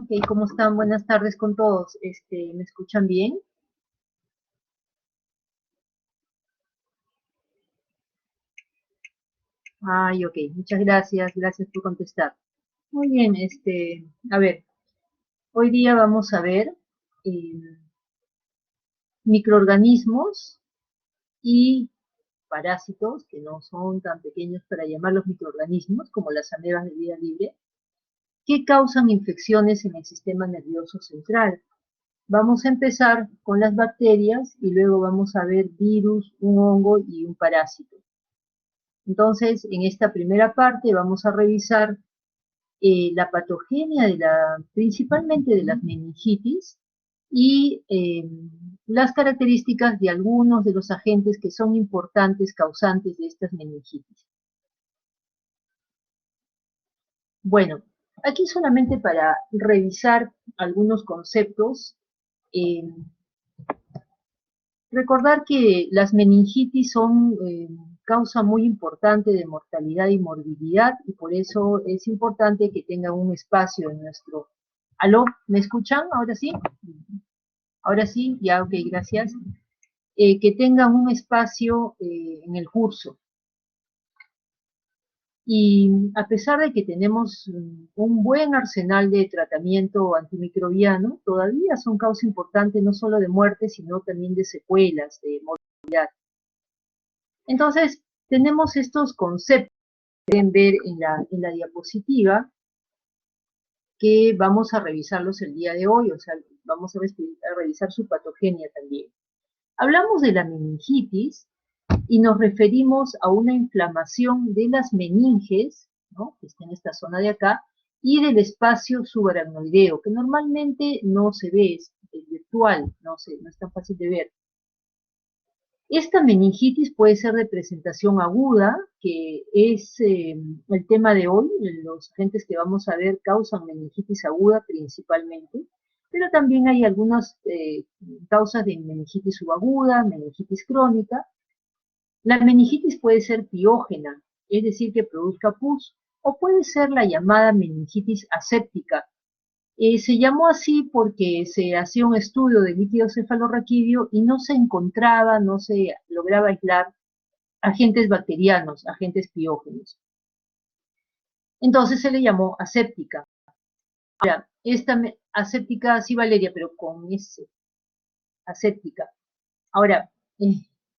Ok, ¿cómo están? Buenas tardes con todos. ¿Me escuchan bien? Ay, ok, muchas gracias, gracias por contestar. Muy bien, a ver, hoy día vamos a ver eh, microorganismos y parásitos, que no son tan pequeños para llamarlos microorganismos, como las amebas de vida libre, que causan infecciones en el sistema nervioso central. Vamos a empezar con las bacterias y luego vamos a ver virus, un hongo y un parásito. Entonces, en esta primera parte vamos a revisar la patogenia principalmente de las meningitis y las características de algunos de los agentes que son importantes causantes de estas meningitis. Bueno, aquí solamente para revisar algunos conceptos, eh, recordar que las meningitis son causa muy importante de mortalidad y morbilidad y por eso es importante que tengan un espacio en nuestro... ¿Aló? ¿Me escuchan? ¿Ahora sí? Ahora sí, ya, ok, gracias. Que tengan un espacio en el curso. Y a pesar de que tenemos un buen arsenal de tratamiento antimicrobiano, todavía son causa importante no solo de muerte, sino también de secuelas, de mortalidad. Entonces, tenemos estos conceptos que pueden ver en la diapositiva, que vamos a revisarlos el día de hoy, o sea, vamos a revisar su patogenia también. Hablamos de la meningitis y nos referimos a una inflamación de las meninges, ¿no?, que está en esta zona de acá, y del espacio subaracnoideo, que normalmente no se ve, es virtual, no es tan fácil de ver. Esta meningitis puede ser de presentación aguda, que es el tema de hoy. Los agentes que vamos a ver causan meningitis aguda principalmente, pero también hay algunas causas de meningitis subaguda, meningitis crónica. La meningitis puede ser piógena, es decir, que produzca pus, o puede ser la llamada meningitis aséptica. Se llamó así porque se hacía un estudio del líquido cefalorraquídeo y no se encontraba, no se lograba aislar agentes bacterianos, agentes piógenos. Entonces se le llamó aséptica. Ahora, esta aséptica, sí, Valeria, pero con S, aséptica. Ahora,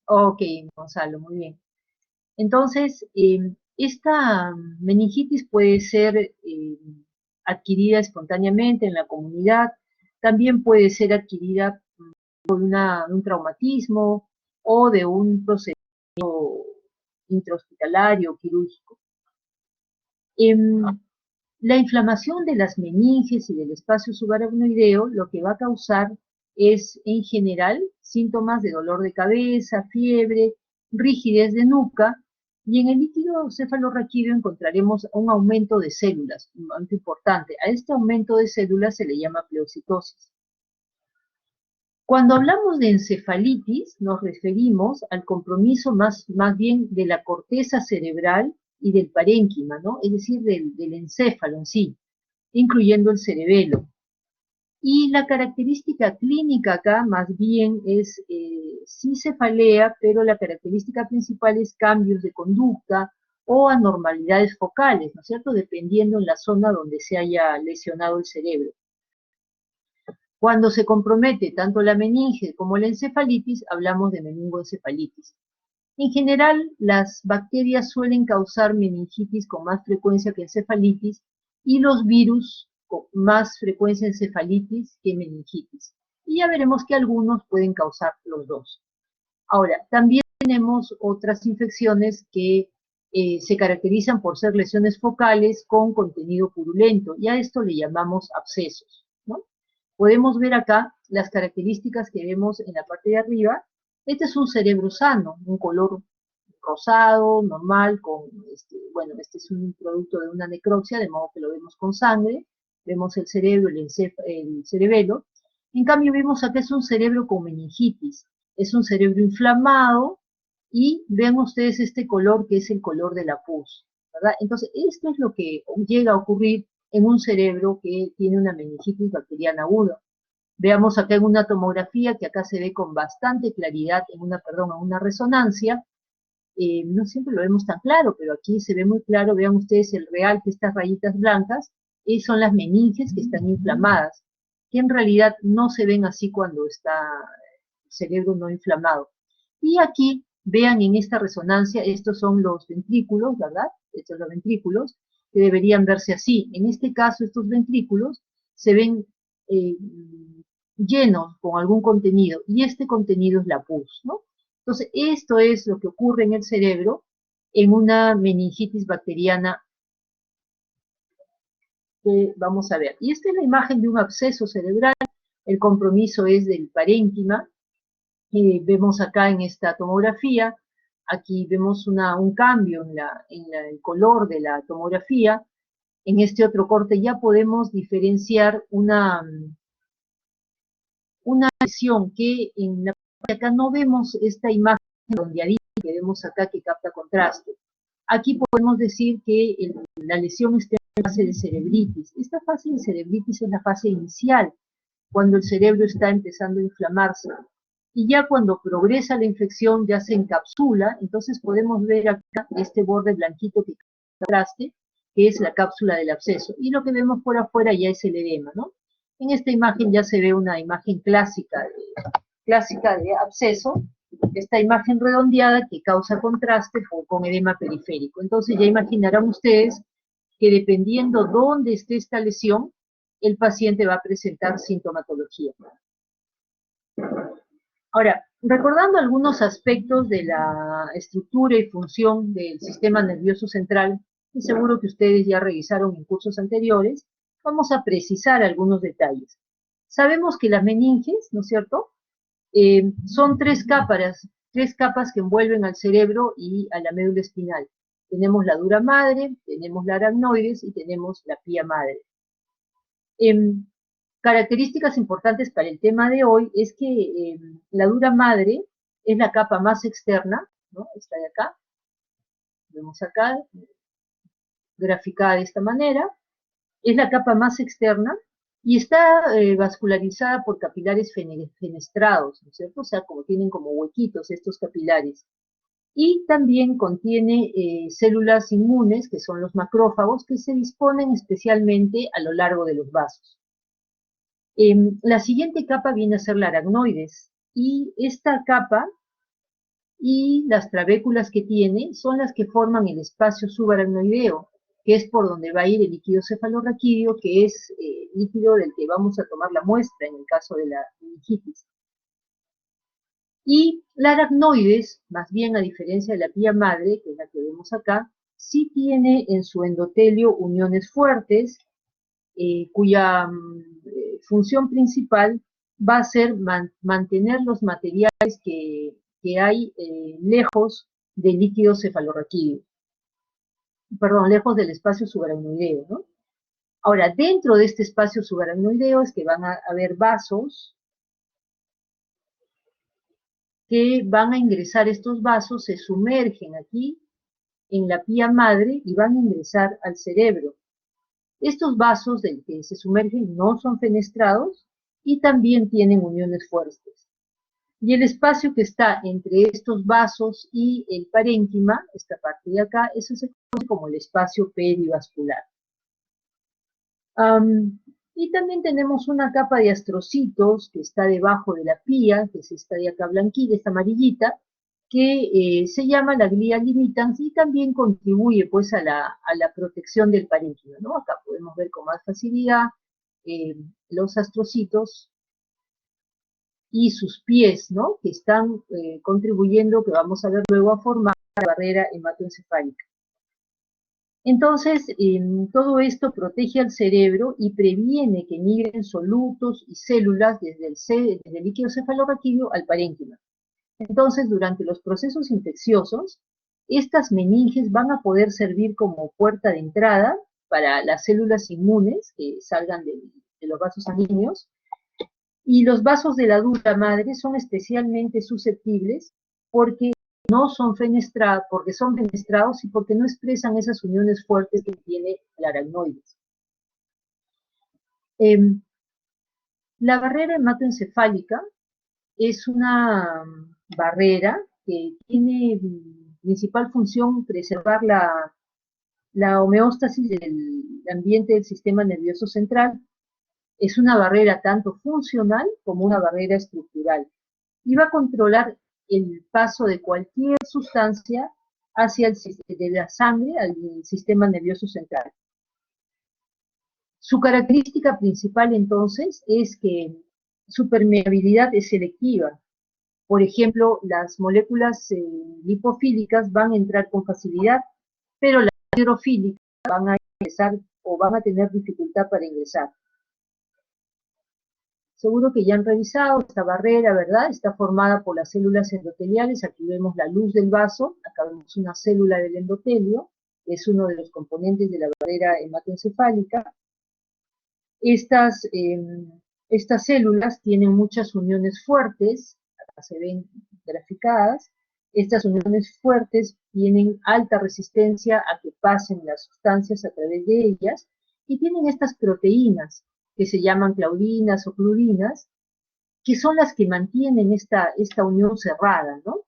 ok, Gonzalo, muy bien. Entonces, esta meningitis puede ser adquirida espontáneamente en la comunidad, también puede ser adquirida por un traumatismo o de un procedimiento intrahospitalario, quirúrgico. La inflamación de las meninges y del espacio subaracnoideo lo que va a causar es, en general, síntomas de dolor de cabeza, fiebre, rigidez de nuca, y en el líquido cefalorraquídeo encontraremos un aumento de células, un aumento importante. A este aumento de células se le llama pleocitosis. Cuando hablamos de encefalitis, nos referimos al compromiso más bien de la corteza cerebral y del parénquima, ¿no?, es decir, del encéfalo en sí, incluyendo el cerebelo. Y la característica clínica acá más bien es sí cefalea, pero la característica principal es cambios de conducta o anormalidades focales, ¿no es cierto?, dependiendo en la zona donde se haya lesionado el cerebro. Cuando se compromete tanto la meninge como la encefalitis, hablamos de meningoencefalitis. En general, las bacterias suelen causar meningitis con más frecuencia que encefalitis y los virus con más frecuencia encefalitis que meningitis. Y ya veremos que algunos pueden causar los dos. Ahora, también tenemos otras infecciones que se caracterizan por ser lesiones focales con contenido purulento, y a esto le llamamos abscesos, ¿no? Podemos ver acá las características que vemos en la parte de arriba. Este es un cerebro sano, un color rosado, normal, bueno, este es un producto de una necropsia, de modo que lo vemos con sangre, vemos el cerebro, el cerebelo. En cambio vemos acá es un cerebro con meningitis, es un cerebro inflamado, y ven ustedes este color que es el color de la pus, ¿verdad? Entonces, esto es lo que llega a ocurrir en un cerebro que tiene una meningitis bacteriana aguda. Veamos acá en una tomografía, que acá se ve con bastante claridad, en una resonancia. No siempre lo vemos tan claro, pero aquí se ve muy claro. Vean ustedes el real, que estas rayitas blancas son las meninges que están inflamadas, que en realidad no se ven así cuando está el cerebro no inflamado. Y aquí, vean en esta resonancia, estos son los ventrículos, ¿verdad? Estos son los ventrículos, que deberían verse así. En este caso, estos ventrículos se ven eh, llenos con algún contenido, y este contenido es la pus, ¿no? Entonces, esto es lo que ocurre en el cerebro en una meningitis bacteriana que vamos a ver. Y esta es la imagen de un absceso cerebral. El compromiso es del parénquima. Vemos acá en esta tomografía, aquí vemos un cambio en el color de la tomografía. En este otro corte ya podemos diferenciar una lesión que en la parte de acá no vemos esta imagen redondeadita que vemos acá que capta contraste. Aquí podemos decir que la lesión está en fase de cerebritis. Esta fase de cerebritis es la fase inicial, cuando el cerebro está empezando a inflamarse. Y ya cuando progresa la infección, ya se encapsula, entonces podemos ver acá este borde blanquito que contraste, que es la cápsula del absceso. Y lo que vemos por afuera ya es el edema, ¿no? En esta imagen ya se ve una imagen clásica de absceso, esta imagen redondeada que causa contraste con edema periférico. Entonces ya imaginarán ustedes que dependiendo dónde esté esta lesión, el paciente va a presentar sintomatología. Ahora, recordando algunos aspectos de la estructura y función del sistema nervioso central, y seguro que ustedes ya revisaron en cursos anteriores, vamos a precisar algunos detalles. Sabemos que las meninges, ¿no es cierto?, son tres capas que envuelven al cerebro y a la médula espinal. Tenemos la dura madre, tenemos la aracnoides y tenemos la pía madre. Características importantes para el tema de hoy es que la dura madre es la capa más externa, ¿no? Esta de acá, vemos acá, graficada de esta manera, es la capa más externa y está vascularizada por capilares fenestrados, ¿no es cierto? O sea, tienen como huequitos estos capilares. Y también contiene células inmunes, que son los macrófagos, que se disponen especialmente a lo largo de los vasos. La siguiente capa viene a ser la aracnoides, y esta capa y las trabéculas que tiene son las que forman el espacio subaracnoideo, que es por donde va a ir el líquido cefalorraquídeo, que es el líquido del que vamos a tomar la muestra en el caso de la meningitis. Y la aracnoides, más bien a diferencia de la pía madre, que es la que vemos acá, sí tiene en su endotelio uniones fuertes, cuya función principal va a ser mantener los materiales que hay lejos del líquido cefalorraquídeo, lejos del espacio subaracnoideo, ¿no? Ahora, dentro de este espacio subaracnoideo es que van a haber vasos que van a ingresar. Estos vasos se sumergen aquí en la pía madre y van a ingresar al cerebro. Estos vasos del que se sumergen no son fenestrados y también tienen uniones fuertes. Y el espacio que está entre estos vasos y el parénquima, esta parte de acá, eso se conoce como el espacio perivascular. Y también tenemos una capa de astrocitos que está debajo de la pía, que es esta de acá blanquita, esta amarillita, que se llama la glia limitans y también contribuye pues a la protección del parénquima, ¿no? Acá podemos ver con más facilidad los astrocitos y sus pies, ¿no? Que están contribuyendo, que vamos a ver luego, a formar la barrera hematoencefálica. Entonces, todo esto protege al cerebro y previene que migren solutos y células desde el líquido cefalorraquídeo al parénquima. Entonces, durante los procesos infecciosos, estas meninges van a poder servir como puerta de entrada para las células inmunes que salgan de los vasos sanguíneos, y los vasos de la dura madre son especialmente susceptibles porque son fenestrados y porque no expresan esas uniones fuertes que tiene la aracnoides. Em, la barrera hematoencefálica es una barrera que tiene principal función preservar la homeostasis del ambiente del sistema nervioso central. Es una barrera tanto funcional como una barrera estructural y va a controlar el paso de cualquier sustancia hacia de la sangre al sistema nervioso central. Su característica principal entonces es que su permeabilidad es selectiva. Por ejemplo, las moléculas lipofílicas van a entrar con facilidad, pero las hidrofílicas van a ingresar o van a tener dificultad para ingresar. Seguro que ya han revisado esta barrera, ¿verdad? Está formada por las células endoteliales. Aquí vemos la luz del vaso, acá vemos una célula del endotelio, es uno de los componentes de la barrera hematoencefálica. Estas células tienen muchas uniones fuertes, acá se ven graficadas. Estas uniones fuertes tienen alta resistencia a que pasen las sustancias a través de ellas, y tienen estas proteínas que se llaman claudinas o cludinas, que son las que mantienen esta unión cerrada, ¿no?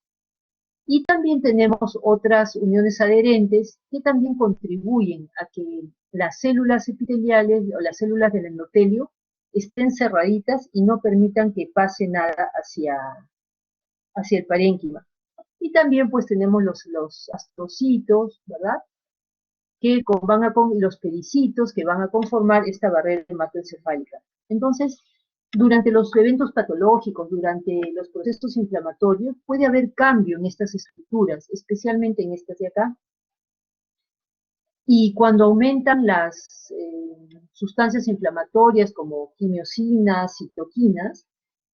Y también tenemos otras uniones adherentes que también contribuyen a que las células epiteliales o las células del endotelio estén cerraditas y no permitan que pase nada hacia el parénquima. Y también pues tenemos los astrocitos, ¿verdad? Que los pericitos que van a conformar esta barrera hematoencefálica. Entonces, durante los eventos patológicos, durante los procesos inflamatorios, puede haber cambio en estas estructuras, especialmente en estas de acá. Y cuando aumentan las sustancias inflamatorias como quimiosinas, citoquinas,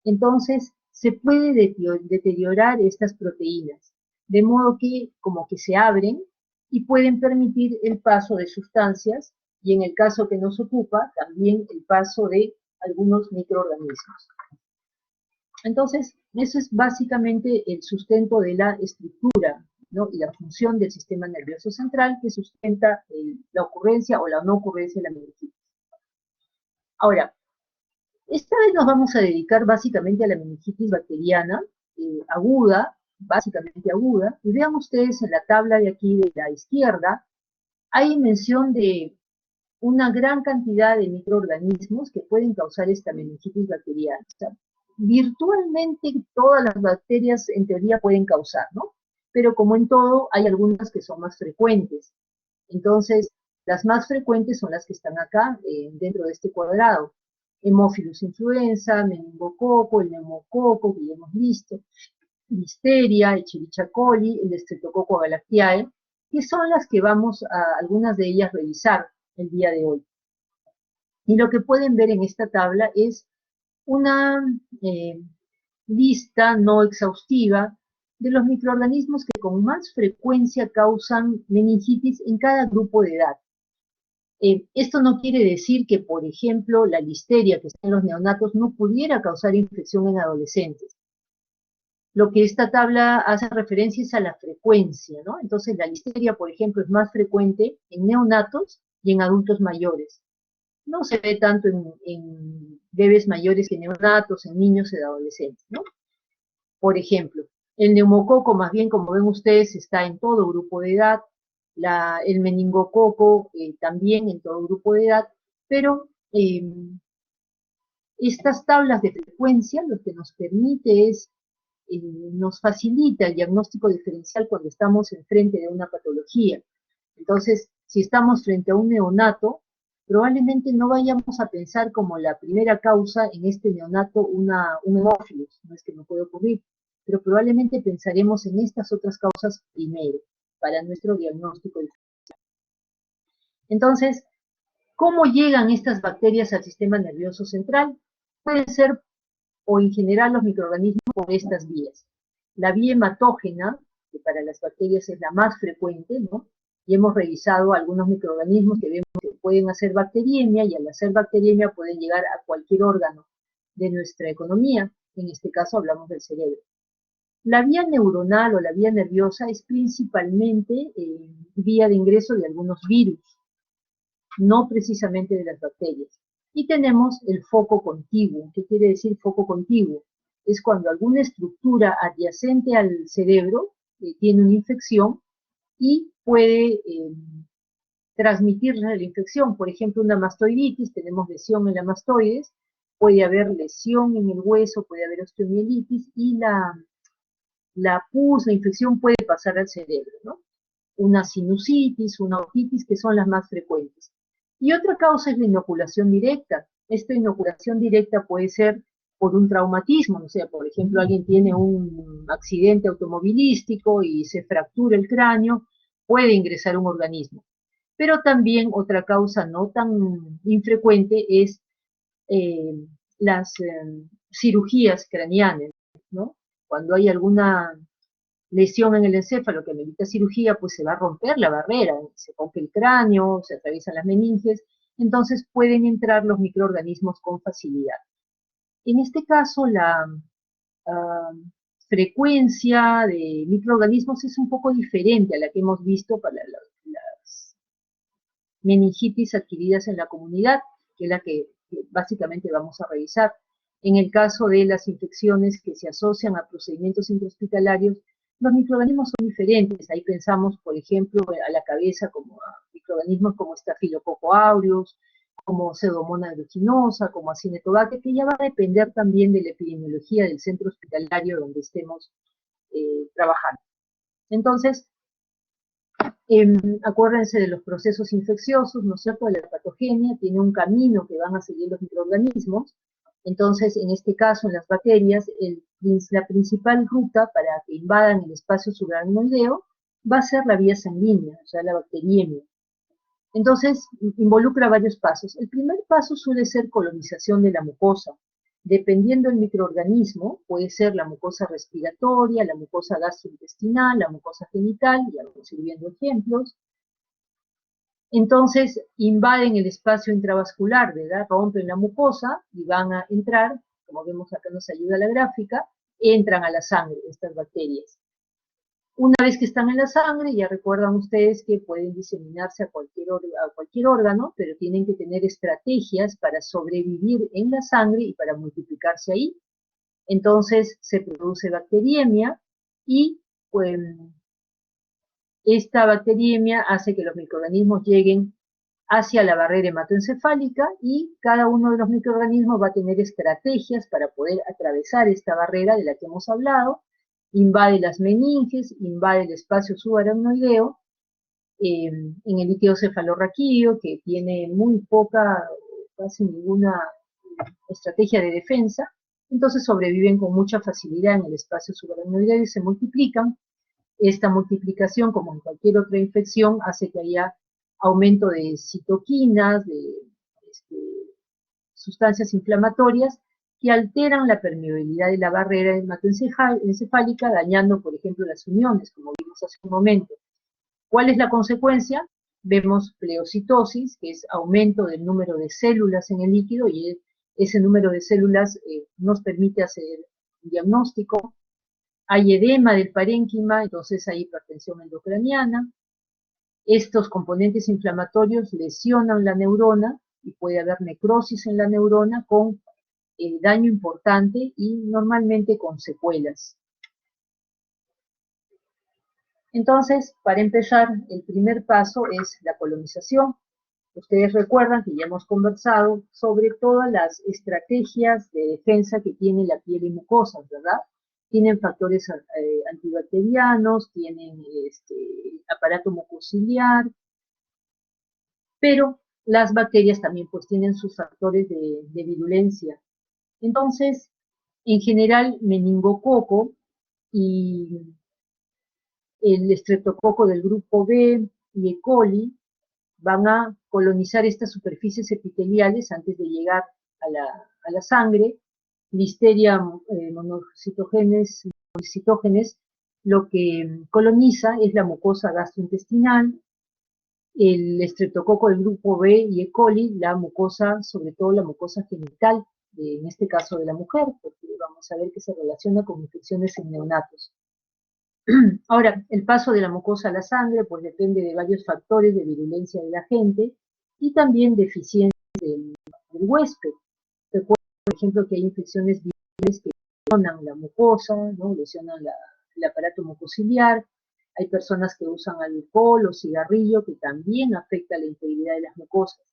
entonces se puede deteriorar estas proteínas, de modo que como que se abren y pueden permitir el paso de sustancias, y en el caso que nos ocupa, también el paso de algunos microorganismos. Entonces, eso es básicamente el sustento de la estructura, ¿no? Y la función del sistema nervioso central, que sustenta la ocurrencia o la no ocurrencia de la meningitis. Ahora, esta vez nos vamos a dedicar básicamente a la meningitis bacteriana aguda, básicamente aguda, y vean ustedes en la tabla de aquí de la izquierda, hay mención de una gran cantidad de microorganismos que pueden causar esta meningitis bacteriana. O sea, virtualmente todas las bacterias en teoría pueden causar, ¿no? Pero como en todo, hay algunas que son más frecuentes. Entonces, las más frecuentes son las que están acá, dentro de este cuadrado. Haemophilus influenza, meningococo, el neumococo, que ya hemos visto, listeria, Escherichia coli, el Streptococcus galactiae, que son las que vamos a algunas de ellas revisar el día de hoy. Y lo que pueden ver en esta tabla es una lista no exhaustiva de los microorganismos que con más frecuencia causan meningitis en cada grupo de edad. Esto no quiere decir que, por ejemplo, la listeria que está en los neonatos no pudiera causar infección en adolescentes. Lo que esta tabla hace referencia es a la frecuencia, ¿no? Entonces, la listeria, por ejemplo, es más frecuente en neonatos y en adultos mayores. No se ve tanto en bebés mayores que en neonatos, en niños y adolescentes, ¿no? Por ejemplo, el neumococo, más bien, como ven ustedes, está en todo grupo de edad, el meningococo también en todo grupo de edad, pero estas tablas de frecuencia lo que nos permite es, nos facilita el diagnóstico diferencial cuando estamos enfrente de una patología. Entonces, si estamos frente a un neonato, probablemente no vayamos a pensar como la primera causa en este neonato un hemófilos, no es que no puede ocurrir, pero probablemente pensaremos en estas otras causas primero, para nuestro diagnóstico diferencial. Entonces, ¿cómo llegan estas bacterias al sistema nervioso central? Pueden ser, o en general los microorganismos, por estas vías. La vía hematógena, que para las bacterias es la más frecuente, ¿no? Y hemos revisado algunos microorganismos que vemos que pueden hacer bacteriemia, y al hacer bacteriemia pueden llegar a cualquier órgano de nuestra economía. En este caso hablamos del cerebro. La vía neuronal o la vía nerviosa es principalmente vía de ingreso de algunos virus, no precisamente de las bacterias. Y tenemos el foco contiguo. ¿Qué quiere decir foco contiguo? Es cuando alguna estructura adyacente al cerebro tiene una infección y puede transmitirle la infección. Por ejemplo, una mastoiditis, tenemos lesión en la mastoides, puede haber lesión en el hueso, puede haber osteomielitis y la pus, la infección puede pasar al cerebro, ¿no? Una sinusitis, una otitis, que son las más frecuentes. Y otra causa es la inoculación directa. Esta inoculación directa puede ser por un traumatismo, o sea, por ejemplo, alguien tiene un accidente automovilístico y se fractura el cráneo, puede ingresar un organismo. Pero también otra causa no tan infrecuente es eh, las cirugías craneanas, ¿no? Cuando hay alguna lesión en el encéfalo que amerita cirugía, pues se va a romper la barrera, se rompe el cráneo, se atraviesan las meninges, entonces pueden entrar los microorganismos con facilidad. En este caso, la uh, frecuencia de microorganismos es un poco diferente a la que hemos visto para las meningitis adquiridas en la comunidad, que es la que básicamente vamos a revisar. En el caso de las infecciones que se asocian a procedimientos intrahospitalarios, los microorganismos son diferentes. Ahí pensamos, por ejemplo, a la cabeza como a microorganismos como Staphylococcus aureus, como Pseudomonas aeruginosa, como Acinetobacter, que ya va a depender también de la epidemiología del centro hospitalario donde estemos trabajando. Entonces, acuérdense de los procesos infecciosos, ¿no es cierto? De la patogenia, tiene un camino que van a seguir los microorganismos. Entonces, en este caso, en las bacterias, la principal ruta para que invadan el espacio subaracnoideo va a ser la vía sanguínea, o sea, la bacteriemia. Entonces, involucra varios pasos. El primer paso suele ser colonización de la mucosa. Dependiendo del microorganismo, puede ser la mucosa respiratoria, la mucosa gastrointestinal, la mucosa genital, ya vamos a ir viendo ejemplos. Entonces, invaden el espacio intravascular, ¿verdad? Rompen la mucosa y van a entrar, como vemos acá nos ayuda la gráfica, entran a la sangre estas bacterias. Una vez que están en la sangre, ya recuerdan ustedes que pueden diseminarse a cualquier órgano, pero tienen que tener estrategias para sobrevivir en la sangre y para multiplicarse ahí. Entonces se produce bacteriemia y pues, esta bacteriemia hace que los microorganismos lleguen hacia la barrera hematoencefálica y cada uno de los microorganismos va a tener estrategias para poder atravesar esta barrera de la que hemos hablado, invade las meninges, invade el espacio subaracnoideo, en el líquido cefalorraquídeo, que tiene muy poca, casi ninguna estrategia de defensa, entonces sobreviven con mucha facilidad en el espacio subaracnoideo y se multiplican. Esta multiplicación, como en cualquier otra infección, hace que haya aumento de citoquinas, de sustancias inflamatorias, que alteran la permeabilidad de la barrera hematoencefálica, dañando, por ejemplo, las uniones, como vimos hace un momento. ¿Cuál es la consecuencia? Vemos pleocitosis, que es aumento del número de células en el líquido, y ese número de células nos permite hacer un diagnóstico. Hay edema del parénquima, entonces hay hipertensión endocraniana. Estos componentes inflamatorios lesionan la neurona, y puede haber necrosis en la neurona con daño importante y normalmente con secuelas. Entonces, para empezar, el primer paso es la colonización. Ustedes recuerdan que ya hemos conversado sobre todas las estrategias de defensa que tiene la piel y mucosas, ¿verdad? Tienen factores antibacterianos, tienen aparato mucociliar, pero las bacterias también pues tienen sus factores de virulencia. Entonces, en general, meningococo y el estreptococo del grupo B y E. coli van a colonizar estas superficies epiteliales antes de llegar a la sangre. Listeria monocitógenes, lo que coloniza es la mucosa gastrointestinal, el estreptococo del grupo B y E. coli, la mucosa, sobre todo la mucosa genital, en este caso de la mujer, porque vamos a ver que se relaciona con infecciones en neonatos. Ahora, el paso de la mucosa a la sangre pues depende de varios factores de virulencia del agente y también de eficiencia del huésped. Recuerden, por ejemplo, que hay infecciones virales que lesionan la mucosa, ¿no? Lesionan el aparato mucociliar. Hay personas que usan alcohol o cigarrillo que también afecta la integridad de las mucosas.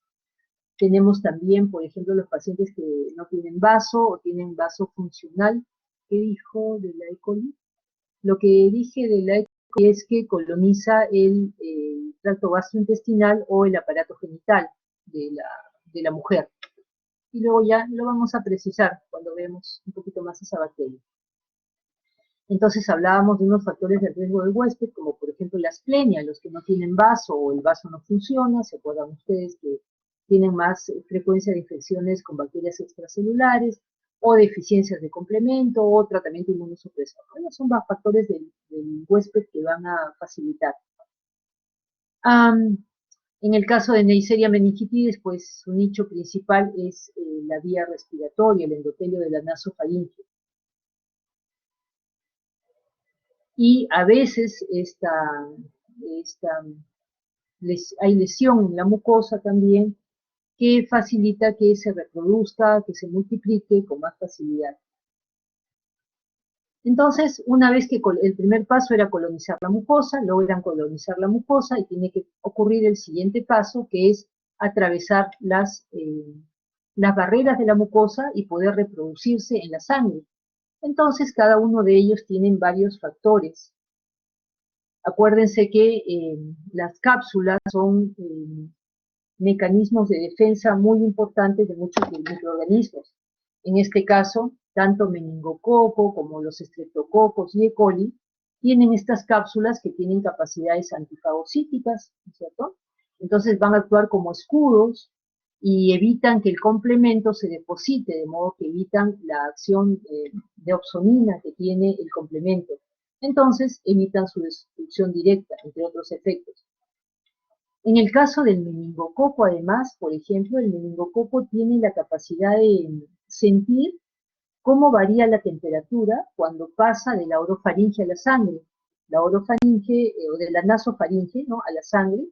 Tenemos también, por ejemplo, los pacientes que no tienen vaso o tienen vaso funcional. ¿Qué dijo de la E. coli? Lo que dije de la E. coli es que coloniza el tracto gastrointestinal o el aparato genital de la mujer. Y luego ya lo vamos a precisar cuando veamos un poquito más esa bacteria. Entonces hablábamos de unos factores de riesgo del huésped, como por ejemplo la asplenia, los que no tienen vaso o el vaso no funciona, se acuerdan ustedes que tienen más frecuencia de infecciones con bacterias extracelulares, o deficiencias de complemento, o tratamiento inmunosupresor. Bueno, son más factores del huésped que van a facilitar. En el caso de Neisseria meningitidis, pues su nicho principal es la vía respiratoria, el endotelio de la nasofaringe. Y a veces hay lesión en la mucosa también que facilita que se reproduzca, que se multiplique con más facilidad. Entonces, una vez que el primer paso era colonizar la mucosa, logran colonizar la mucosa y tiene que ocurrir el siguiente paso, que es atravesar las barreras de la mucosa y poder reproducirse en la sangre. Entonces, cada uno de ellos tienen varios factores. Acuérdense que las cápsulas son mecanismos de defensa muy importantes de muchos microorganismos. En este caso, tanto meningococo como los estreptococos y E. coli tienen estas cápsulas que tienen capacidades antifagocíticas, ¿no es cierto? Entonces van a actuar como escudos y evitan que el complemento se deposite, de modo que evitan la acción de opsonina que tiene el complemento. Entonces evitan su destrucción directa, entre otros efectos. En el caso del meningococo, además, por ejemplo, el meningococo tiene la capacidad de sentir cómo varía la temperatura cuando pasa de la orofaringe a la sangre, la orofaringe o de la nasofaringe, ¿no?, a la sangre,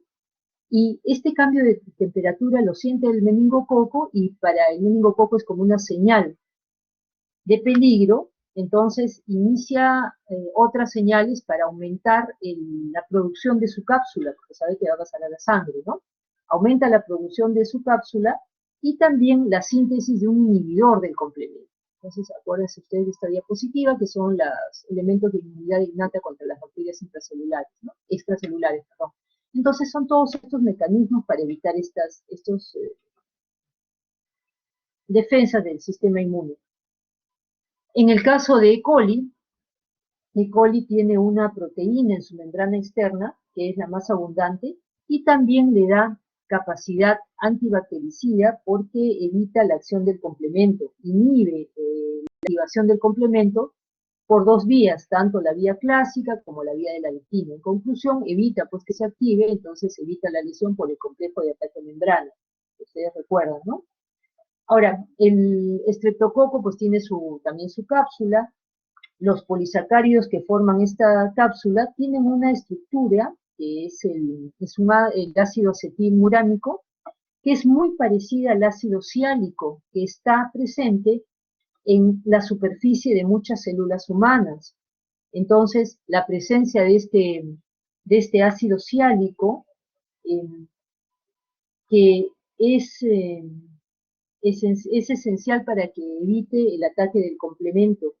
y este cambio de temperatura lo siente el meningococo y para el meningococo es como una señal de peligro. Entonces inicia otras señales para aumentar la producción de su cápsula, porque sabe que va a pasar a la sangre, ¿no? Aumenta la producción de su cápsula y también la síntesis de un inhibidor del complemento. Entonces, acuérdense ustedes de esta diapositiva, que son los elementos de inmunidad innata contra las bacterias intracelulares, ¿no? Extracelulares, perdón. Entonces, son todos estos mecanismos para evitar estos defensas del sistema inmune. En el caso de E. coli tiene una proteína en su membrana externa, que es la más abundante, y también le da capacidad antibactericida porque evita la acción del complemento, inhibe la activación del complemento por dos vías, tanto la vía clásica como la vía de la lectina. En conclusión, evita pues que se active, entonces evita la lesión por el complejo de ataque membrana. Ustedes recuerdan, ¿no? Ahora, el estreptococo pues tiene también su cápsula. Los polisacáridos que forman esta cápsula tienen una estructura que es el ácido acetilmurámico, que es muy parecida al ácido ciálico que está presente en la superficie de muchas células humanas. Entonces, la presencia de este ácido ciálico, que es esencial para que evite el ataque del complemento.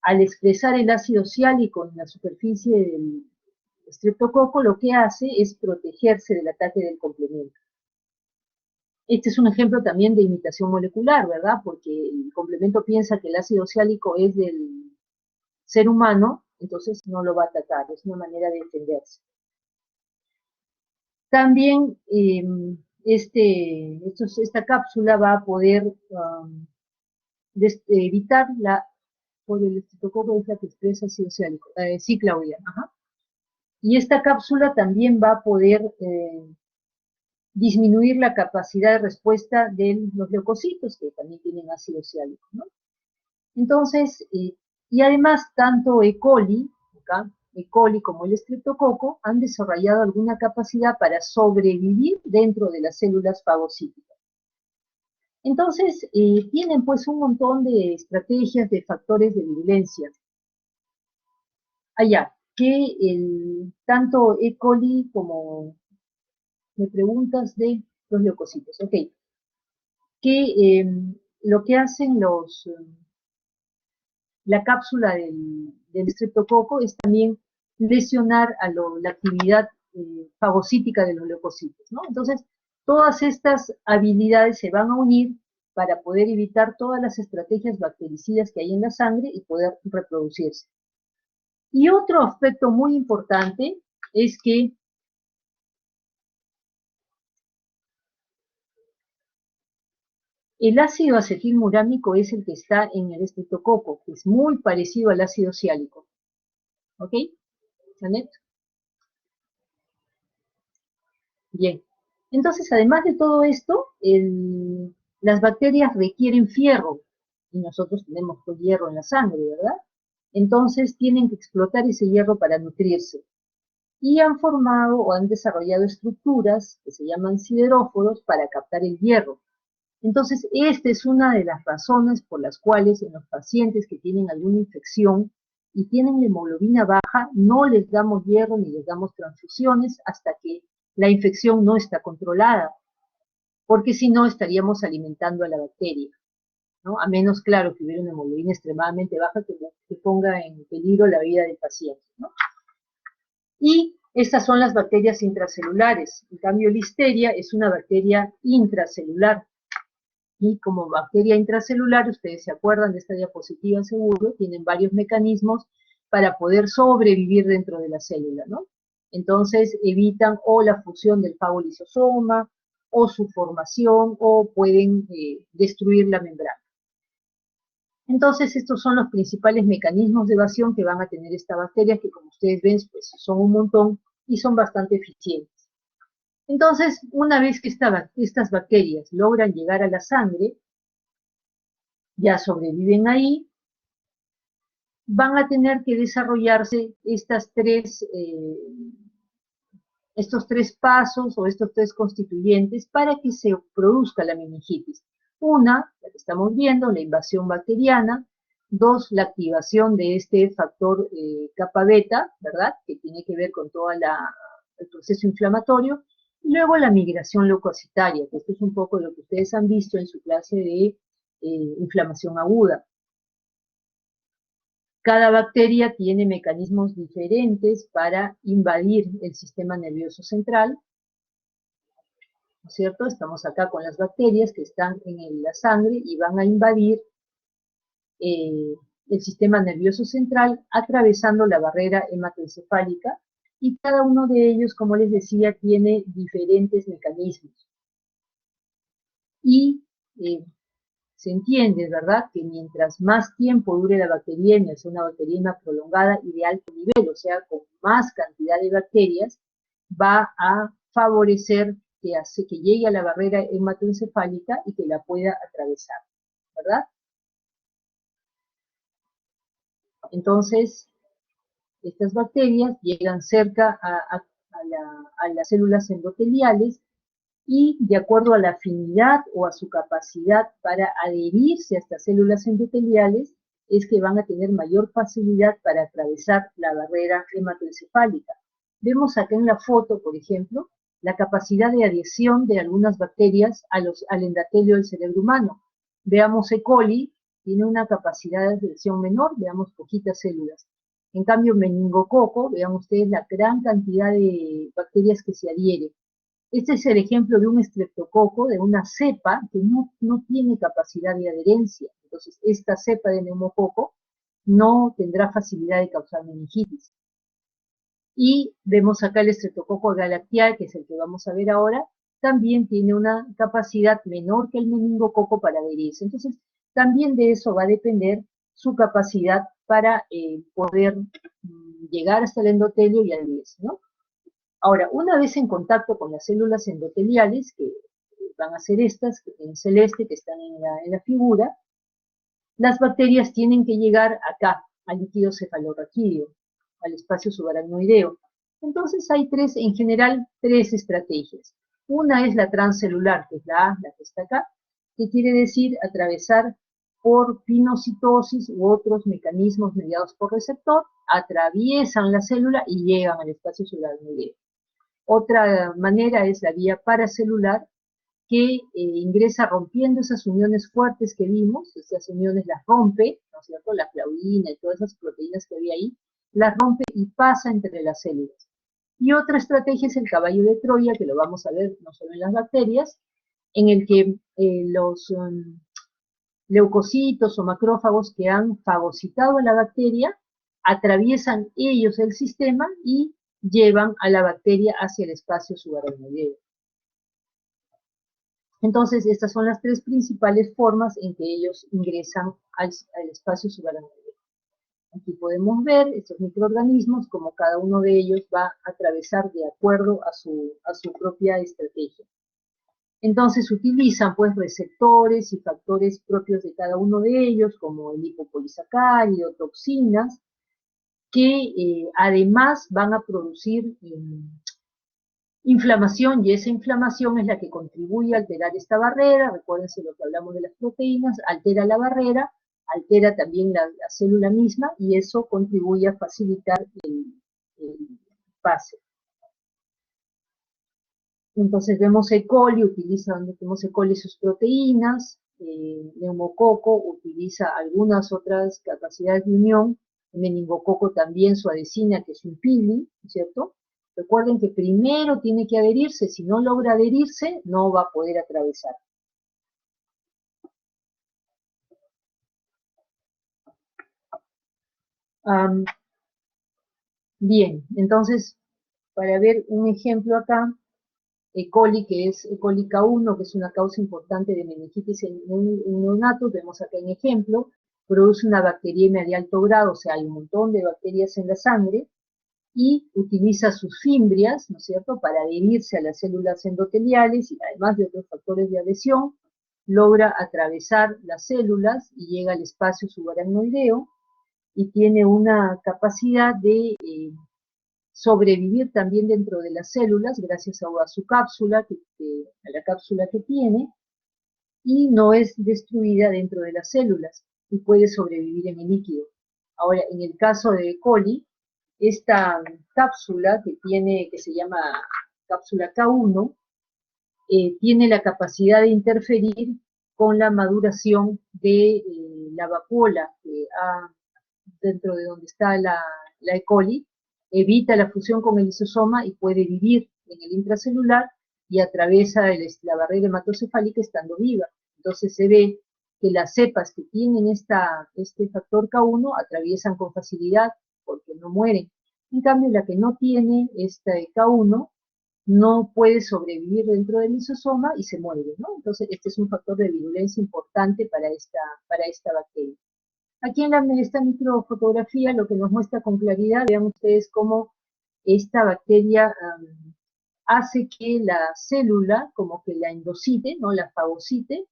Al expresar el ácido ciálico en la superficie del estreptococo, lo que hace es protegerse del ataque del complemento. Este es un ejemplo también de imitación molecular, ¿verdad? Porque el complemento piensa que el ácido ciálico es del ser humano, entonces no lo va a atacar, es una manera de defenderse. También esta cápsula va a poder evitar por el estreptococo es la que expresa ácido ciálico. Sí, Claudia. Ajá. Y esta cápsula también va a poder disminuir la capacidad de respuesta de los leucocitos, que también tienen ácido ciálico, ¿no? Entonces, y además, tanto E. coli, E. coli como el estreptococo han desarrollado alguna capacidad para sobrevivir dentro de las células fagocíticas. Entonces, tienen pues un montón de estrategias de factores de virulencia. Allá, que tanto E. coli como me preguntas de los leucocitos, ok, que lo que hacen la cápsula del estreptococo es también lesionar a la actividad fagocítica de los leucocitos, ¿no? Entonces, todas estas habilidades se van a unir para poder evitar todas las estrategias bactericidas que hay en la sangre y poder reproducirse. Y otro aspecto muy importante es que el ácido acetilmurámico es el que está en el estreptococo, que es muy parecido al ácido ciálico. ¿Ok? ¿Janet? Bien. Entonces, además de todo esto, las bacterias requieren fierro, y nosotros tenemos pues, hierro en la sangre, ¿verdad? Entonces, tienen que explotar ese hierro para nutrirse. Y han formado o han desarrollado estructuras que se llaman sideróforos para captar el hierro. Entonces, esta es una de las razones por las cuales en los pacientes que tienen alguna infección y tienen la hemoglobina baja, no les damos hierro ni les damos transfusiones hasta que la infección no está controlada, porque si no estaríamos alimentando a la bacteria, ¿no? A menos, claro, que hubiera una hemoglobina extremadamente baja que ponga en peligro la vida del paciente, ¿no? Y estas son las bacterias intracelulares. En cambio, Listeria es una bacteria intracelular. Y como bacteria intracelular, ustedes se acuerdan de esta diapositiva seguro, tienen varios mecanismos para poder sobrevivir dentro de la célula, ¿no? Entonces evitan o la fusión del fagolisosoma, o su formación, o pueden destruir la membrana. Entonces estos son los principales mecanismos de evasión que van a tener esta bacteria, que como ustedes ven, pues son un montón y son bastante eficientes. Entonces, una vez que estas bacterias logran llegar a la sangre, ya sobreviven ahí, van a tener que desarrollarse estos tres pasos o estos tres constituyentes para que se produzca la meningitis. Una, la que estamos viendo, la invasión bacteriana. Dos, la activación de este factor kappa beta, ¿verdad? Que tiene que ver con todo el proceso inflamatorio. Y luego la migración leucocitaria, que esto es un poco lo que ustedes han visto en su clase de inflamación aguda. Cada bacteria tiene mecanismos diferentes para invadir el sistema nervioso central, ¿no es cierto? Estamos acá con las bacterias que están en la sangre y van a invadir el sistema nervioso central atravesando la barrera hematoencefálica y cada uno de ellos, como les decía, tiene diferentes mecanismos. Y se entiende, ¿verdad?, que mientras más tiempo dure la bacteriemia, sea una bacteriemia prolongada y de alto nivel, o sea, con más cantidad de bacterias, va a favorecer que hace que llegue a la barrera hematoencefálica y que la pueda atravesar, ¿verdad? Entonces, estas bacterias llegan cerca a las células endoteliales y de acuerdo a la afinidad o a su capacidad para adherirse a estas células endoteliales, es que van a tener mayor facilidad para atravesar la barrera hematoencefálica. Vemos acá en la foto, por ejemplo, la capacidad de adhesión de algunas bacterias al endotelio del cerebro humano. Veamos E. coli, tiene una capacidad de adhesión menor, veamos poquitas células. En cambio, meningococo, vean ustedes la gran cantidad de bacterias que se adhieren. Este es el ejemplo de un estreptococo, de una cepa que no tiene capacidad de adherencia. Entonces, esta cepa de neumococo no tendrá facilidad de causar meningitis. Y vemos acá el estreptococo galactiae, que es el que vamos a ver ahora, también tiene una capacidad menor que el meningococo para adherirse. Entonces, también de eso va a depender su capacidad para poder llegar hasta el endotelio y adherirse, ¿no? Ahora, una vez en contacto con las células endoteliales, que van a ser estas, que en celeste, que están en la figura, las bacterias tienen que llegar acá, al líquido cefalorraquídeo, al espacio subaracnoideo. Entonces hay en general, tres estrategias. Una es la transcelular, que es la A, la que está acá. que quiere decir atravesar por pinocitosis u otros mecanismos mediados por receptor, atraviesan la célula y llegan al espacio celular mediado. Otra manera es la vía paracelular, que ingresa rompiendo esas uniones fuertes que vimos, esas uniones las rompe, ¿no es cierto?, la claudina y todas esas proteínas que había ahí, las rompe y pasa entre las células. Y otra estrategia es el caballo de Troya, que lo vamos a ver no solo en las bacterias, en el que los leucocitos o macrófagos que han fagocitado a la bacteria atraviesan ellos el sistema y llevan a la bacteria hacia el espacio subaracnoideo. Entonces, estas son las tres principales formas en que ellos ingresan al espacio subaracnoideo. Aquí podemos ver estos microorganismos, como cada uno de ellos va a atravesar de acuerdo a su propia estrategia. Entonces utilizan pues receptores y factores propios de cada uno de ellos, como el lipopolisacárido, toxinas, que además van a producir inflamación, y esa inflamación es la que contribuye a alterar esta barrera. Recuérdense lo que hablamos de las proteínas, altera la barrera, altera también la célula misma, y eso contribuye a facilitar el pase. Entonces vemos E. coli, vemos E. coli sus proteínas, neumococo utiliza algunas otras capacidades de unión, meningococo también su adesina, que es un pili, ¿cierto? Recuerden que primero tiene que adherirse, si no logra adherirse, no va a poder atravesar. Bien, entonces, para ver un ejemplo acá, E. coli, que es E. coli K1, que es una causa importante de meningitis en neonatos, vemos acá en ejemplo, produce una bacteriemia de alto grado, o sea, hay un montón de bacterias en la sangre, y utiliza sus fimbrias, ¿no es cierto?, para adherirse a las células endoteliales, y además de otros factores de adhesión, logra atravesar las células y llega al espacio subaracnoideo, y tiene una capacidad de sobrevivir también dentro de las células, gracias a su cápsula, a la cápsula que tiene, y no es destruida dentro de las células, y puede sobrevivir en el líquido. Ahora, en el caso de E. coli, esta cápsula que se llama cápsula K1, tiene la capacidad de interferir con la maduración de la vacuola dentro de donde está la E. coli, evita la fusión con el lisosoma y puede vivir en el intracelular y atraviesa la barrera hematocefálica estando viva. Entonces se ve que las cepas que tienen este factor K1 atraviesan con facilidad porque no mueren. En cambio, la que no tiene este K1 no puede sobrevivir dentro del lisosoma y se muere, ¿no? Entonces, este es un factor de virulencia importante para esta bacteria. Aquí en esta microfotografía lo que nos muestra con claridad, vean ustedes cómo esta bacteria hace que la célula, como que la endocite, ¿no?, la fagocite,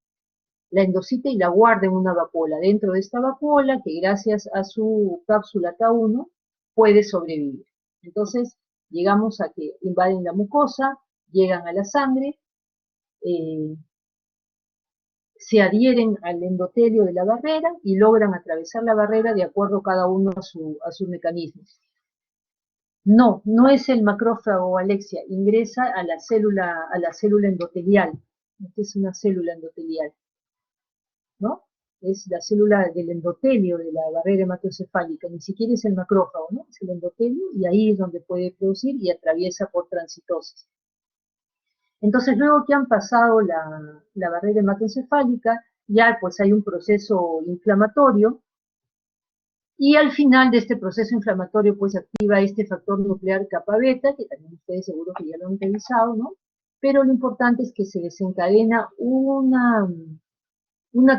la endocite y la guarde en una vacuola. Dentro de esta vacuola, que gracias a su cápsula K1 puede sobrevivir. Entonces, llegamos a que invaden la mucosa, llegan a la sangre, se adhieren al endotelio de la barrera y logran atravesar la barrera de acuerdo cada uno a sus mecanismos. No, no es el macrófago, Alexia, ingresa a la célula endotelial. Esta es una célula endotelial, ¿no? Es la célula del endotelio de la barrera hematocefálica, ni siquiera es el macrófago, ¿no? Es el endotelio, y ahí es donde puede producir y atraviesa por transitosis. Entonces, luego que han pasado la barrera hematocefálica, ya pues hay un proceso inflamatorio, y al final de este proceso inflamatorio pues activa este factor nuclear kappa beta, que también ustedes seguro que ya lo han utilizado, ¿no? Pero lo importante es que se desencadena una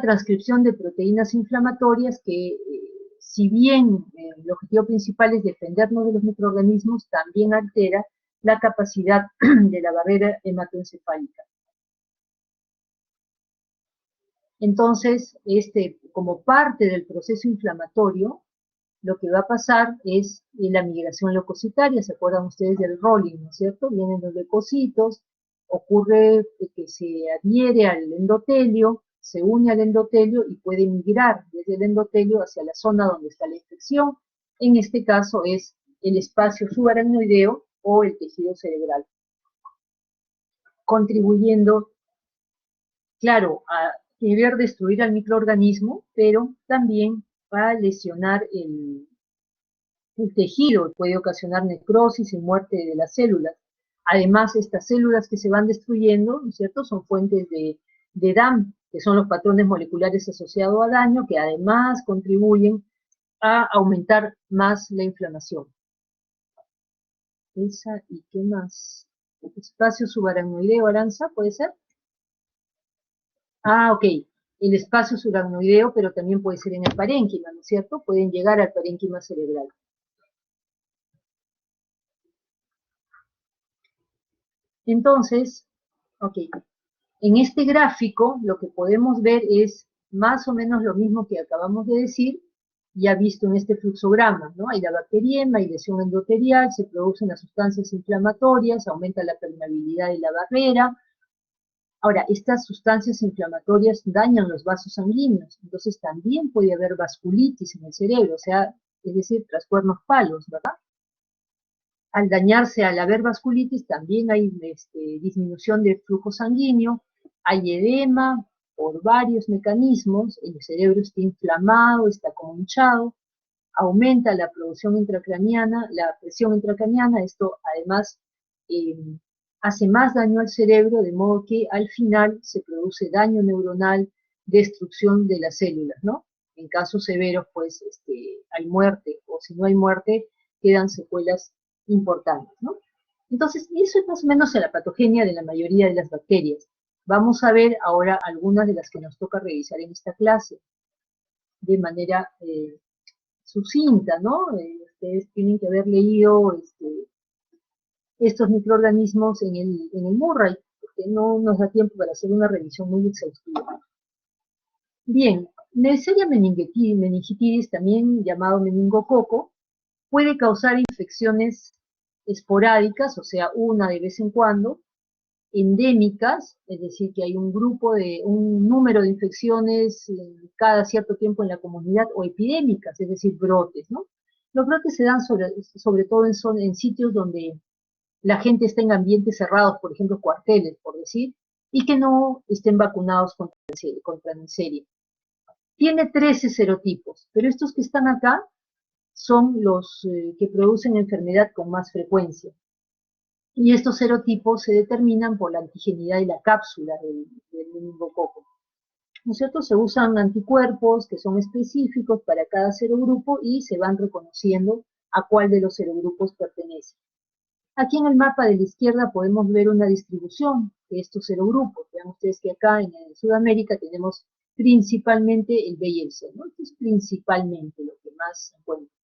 transcripción de proteínas inflamatorias que, si bien el objetivo principal es defendernos de los microorganismos, también altera la capacidad de la barrera hematoencefálica. Entonces, como parte del proceso inflamatorio, lo que va a pasar es la migración leucocitaria. ¿Se acuerdan ustedes del rolling, no es cierto? Vienen los leucocitos, ocurre que se adhiere al endotelio, se une al endotelio y puede migrar desde el endotelio hacia la zona donde está la infección. En este caso es el espacio subaracnoideo o el tejido cerebral, contribuyendo, claro, a querer destruir al microorganismo, pero también a lesionar el tejido, puede ocasionar necrosis y muerte de las células. Además, estas células que se van destruyendo, ¿no es cierto?, son fuentes de DAM, que son los patrones moleculares asociados a daño, que además contribuyen a aumentar más la inflamación. Esa, ¿y qué más? Espacio subaracnoideo, Aranza, ¿puede ser? Ah, ok. El espacio subaracnoideo, pero también puede ser en el parénquima, ¿no es cierto? Pueden llegar al parénquima cerebral. Entonces, ok, en este gráfico lo que podemos ver es más o menos lo mismo que acabamos de decir, ya visto en este fluxograma, ¿no? Hay la bacteriema, hay lesión endotelial, se producen las sustancias inflamatorias, aumenta la permeabilidad de la barrera. Ahora, estas sustancias inflamatorias dañan los vasos sanguíneos, entonces también puede haber vasculitis en el cerebro, o sea, es decir, trastornos palos, ¿verdad? Al dañarse, al haber vasculitis, también hay disminución del flujo sanguíneo, hay edema por varios mecanismos, el cerebro está inflamado, está como hinchado, aumenta la producción intracraniana, la presión intracraniana, esto además eh, hace más daño al cerebro, de modo que al final se produce daño neuronal, destrucción de las células, ¿no? En casos severos, pues, hay muerte, o si no hay muerte, quedan secuelas importantes, ¿no? Entonces, eso es más o menos la patogenia de la mayoría de las bacterias. Vamos a ver ahora algunas de las que nos toca revisar en esta clase, de manera sucinta, ¿no? Ustedes tienen que haber leído estos microorganismos en el Murray, porque no nos da tiempo para hacer una revisión muy exhaustiva. Bien, Neisseria meningitidis, también llamado meningococo, puede causar infecciones esporádicas, o sea, una de vez en cuando, endémicas, es decir, que hay un número de infecciones cada cierto tiempo en la comunidad, o epidémicas, es decir, brotes, ¿no? Los brotes se dan sobre todo en sitios donde la gente está en ambientes cerrados, por ejemplo, cuarteles, por decir, y que no estén vacunados contra Neisseria. Tiene 13 serotipos, pero estos que están acá son los que producen enfermedad con más frecuencia. Y estos serotipos se determinan por la antigenidad de la cápsula del meningococo. ¿No es cierto? Se usan anticuerpos que son específicos para cada serogrupo y se van reconociendo a cuál de los serogrupos pertenece. Aquí en el mapa de la izquierda podemos ver una distribución de estos serogrupos. Vean ustedes que acá en Sudamérica tenemos principalmente el B y el C, ¿no? Esto es principalmente lo que más se encuentra.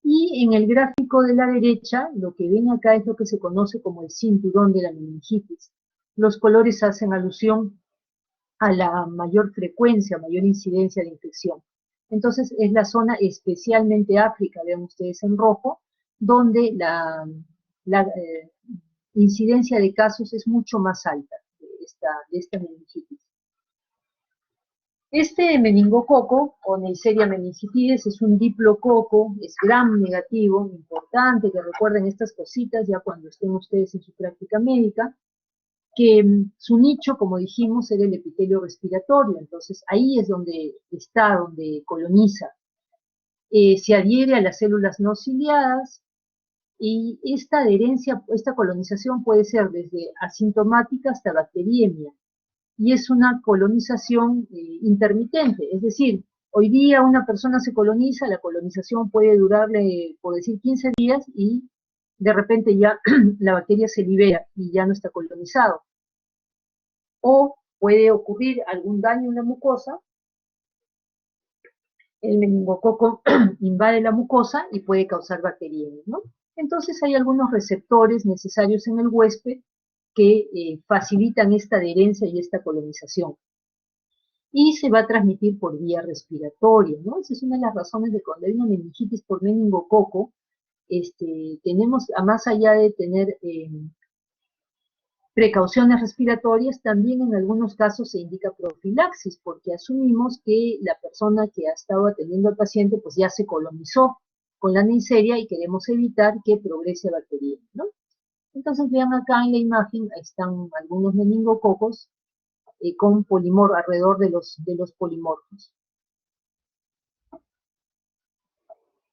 Y en el gráfico de la derecha, lo que ven acá es lo que se conoce como el cinturón de la meningitis. Los colores hacen alusión a la mayor frecuencia, mayor incidencia de infección. Entonces es la zona, especialmente África, vean ustedes en rojo, donde la incidencia de casos es mucho más alta de esta meningitis. Este meningococo, o Neisseria meningitidis, es un diplococo, es gram negativo, importante que recuerden estas cositas ya cuando estén ustedes en su práctica médica, que su nicho, como dijimos, era el epitelio respiratorio, entonces ahí es donde está, donde coloniza. Se adhiere a las células no ciliadas, y esta adherencia, esta colonización puede ser desde asintomática hasta bacteriemia, y es una colonización intermitente, es decir, hoy día una persona se coloniza, la colonización puede durarle, por decir, 15 días, y de repente ya la bacteria se libera y ya no está colonizado. O puede ocurrir algún daño en la mucosa, el meningococo invade la mucosa y puede causar bacteriemia, ¿no? Entonces hay algunos receptores necesarios en el huésped que facilitan esta adherencia y esta colonización. Y se va a transmitir por vía respiratoria, ¿no? Esa es una de las razones de cuando hay una meningitis por meningococo, tenemos, a más allá de tener precauciones respiratorias, también en algunos casos se indica profilaxis, porque asumimos que la persona que ha estado atendiendo al paciente pues ya se colonizó con la Neisseria y queremos evitar que progrese bacteriemia, ¿no? Entonces vean acá en la imagen, ahí están algunos meningococos con polimorfo alrededor de los polimorfos.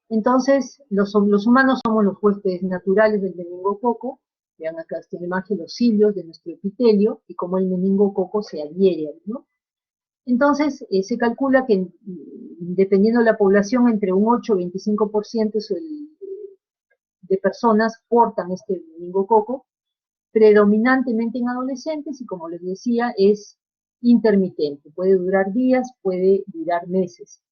Entonces, los humanos somos los huéspedes naturales del meningococo. Vean acá esta imagen, los cilios de nuestro epitelio y cómo el meningococo se adhiere, ¿no? Entonces, se calcula que dependiendo de la población, entre un 8 y 25% de personas portan este meningococo, predominantemente en adolescentes y, como les decía, es intermitente. Puede durar días, puede durar meses.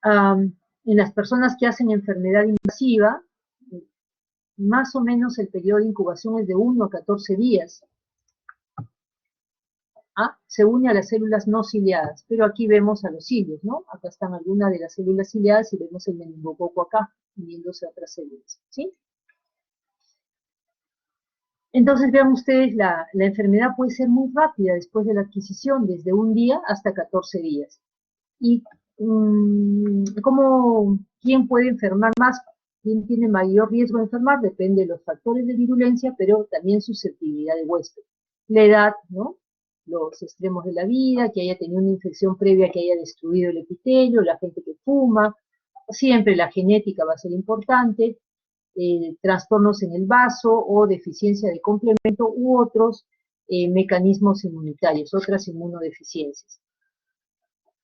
En las personas que hacen enfermedad invasiva, más o menos el periodo de incubación es de 1 a 14 días. Se une a las células no ciliadas, pero aquí vemos a los cilios, ¿no? Acá están algunas de las células ciliadas y vemos el meningococo acá, uniéndose a otras células, ¿sí? Entonces vean ustedes, la enfermedad puede ser muy rápida después de la adquisición, desde un día hasta 14 días. Y ¿quién puede enfermar más? ¿Quién tiene mayor riesgo de enfermar? Depende de los factores de virulencia, pero también susceptibilidad de huésped. La edad, ¿no? Los extremos de la vida, que haya tenido una infección previa que haya destruido el epitelio, la gente que fuma, siempre la genética va a ser importante, trastornos en el vaso o deficiencia de complemento u otros mecanismos inmunitarios, otras inmunodeficiencias.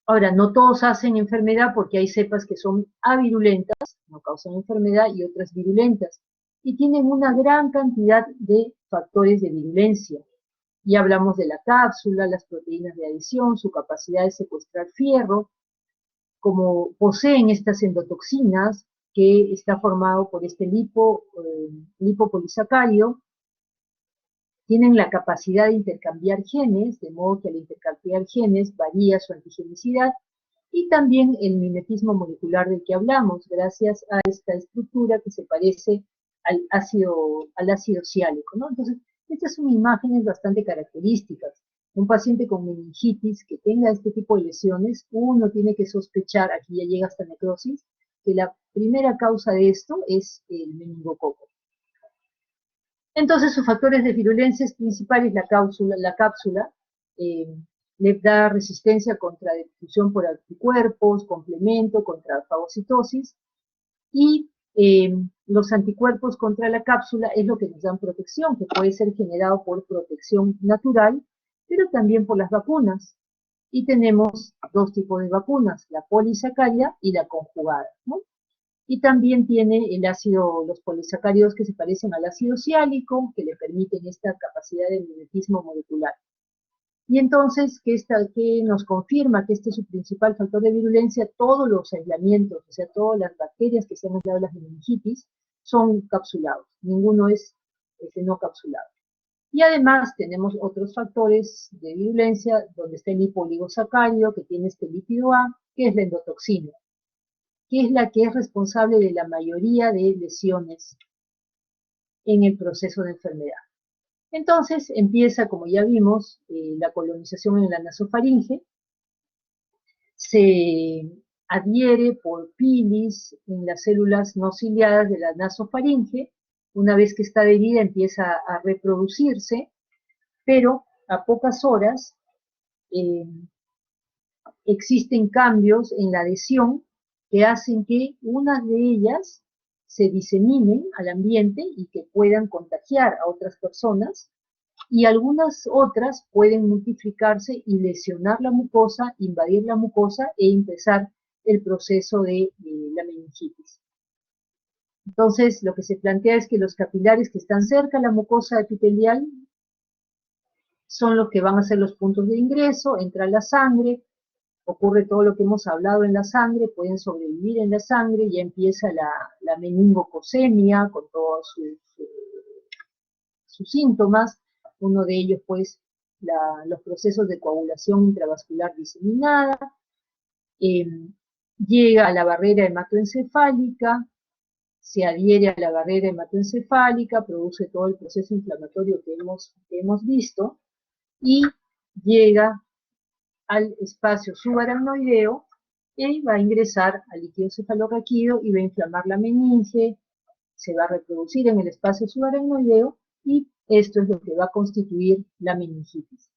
Ahora, no todos hacen enfermedad porque hay cepas que son avirulentas, no causan enfermedad, y otras virulentas, y tienen una gran cantidad de factores de virulencia. Y hablamos de la cápsula, las proteínas de adición, su capacidad de secuestrar fierro, como poseen estas endotoxinas, que está formado por este lipopolisacárido, tienen la capacidad de intercambiar genes, de modo que al intercambiar genes varía su antigenicidad, y también el mimetismo molecular del que hablamos, gracias a esta estructura que se parece al ácido ciálico, ¿no? Entonces, estas son imágenes bastante características. Un paciente con meningitis que tenga este tipo de lesiones, uno tiene que sospechar, aquí ya llega hasta necrosis, que la primera causa de esto es el meningococo. Entonces, sus factores de virulencia principales, la cápsula le da resistencia contra difusión por anticuerpos, complemento, contra fagocitosis, y los anticuerpos contra la cápsula es lo que nos dan protección, que puede ser generado por protección natural, pero también por las vacunas. Y tenemos dos tipos de vacunas, la polisacárica y la conjugada, ¿no? Y también tiene los polisacáridos que se parecen al ácido ciálico, que le permiten esta capacidad de mimetismo molecular. Y entonces, ¿qué nos confirma que este es su principal factor de virulencia? Todos los aislamientos, o sea, todas las bacterias que se han aislado las meningitis, son capsulados, ninguno es no capsulado. Y además tenemos otros factores de virulencia, donde está el lipoligosacárido, que tiene este lípido A, que es la endotoxina, que es la que es responsable de la mayoría de lesiones en el proceso de enfermedad. Entonces empieza, como ya vimos, la colonización en la nasofaringe, se adhiere por pilis en las células no ciliadas de la nasofaringe. Una vez que está adherida empieza a reproducirse, pero a pocas horas existen cambios en la adhesión que hacen que unas de ellas se diseminen al ambiente y que puedan contagiar a otras personas, y algunas otras pueden multiplicarse y lesionar la mucosa, invadir la mucosa e empezar el proceso de la meningitis. Entonces, lo que se plantea es que los capilares que están cerca de la mucosa epitelial son los que van a ser los puntos de ingreso, entra la sangre, ocurre todo lo que hemos hablado en la sangre, pueden sobrevivir en la sangre, ya empieza la meningocosemia con todos sus síntomas, uno de ellos pues los procesos de coagulación intravascular diseminada, llega a la barrera hematoencefálica, se adhiere a la barrera hematoencefálica, produce todo el proceso inflamatorio que hemos visto, y llega al espacio subaracnoideo y va a ingresar al líquido cefalorraquídeo y va a inflamar la meninge, se va a reproducir en el espacio subaracnoideo y esto es lo que va a constituir la meningitis.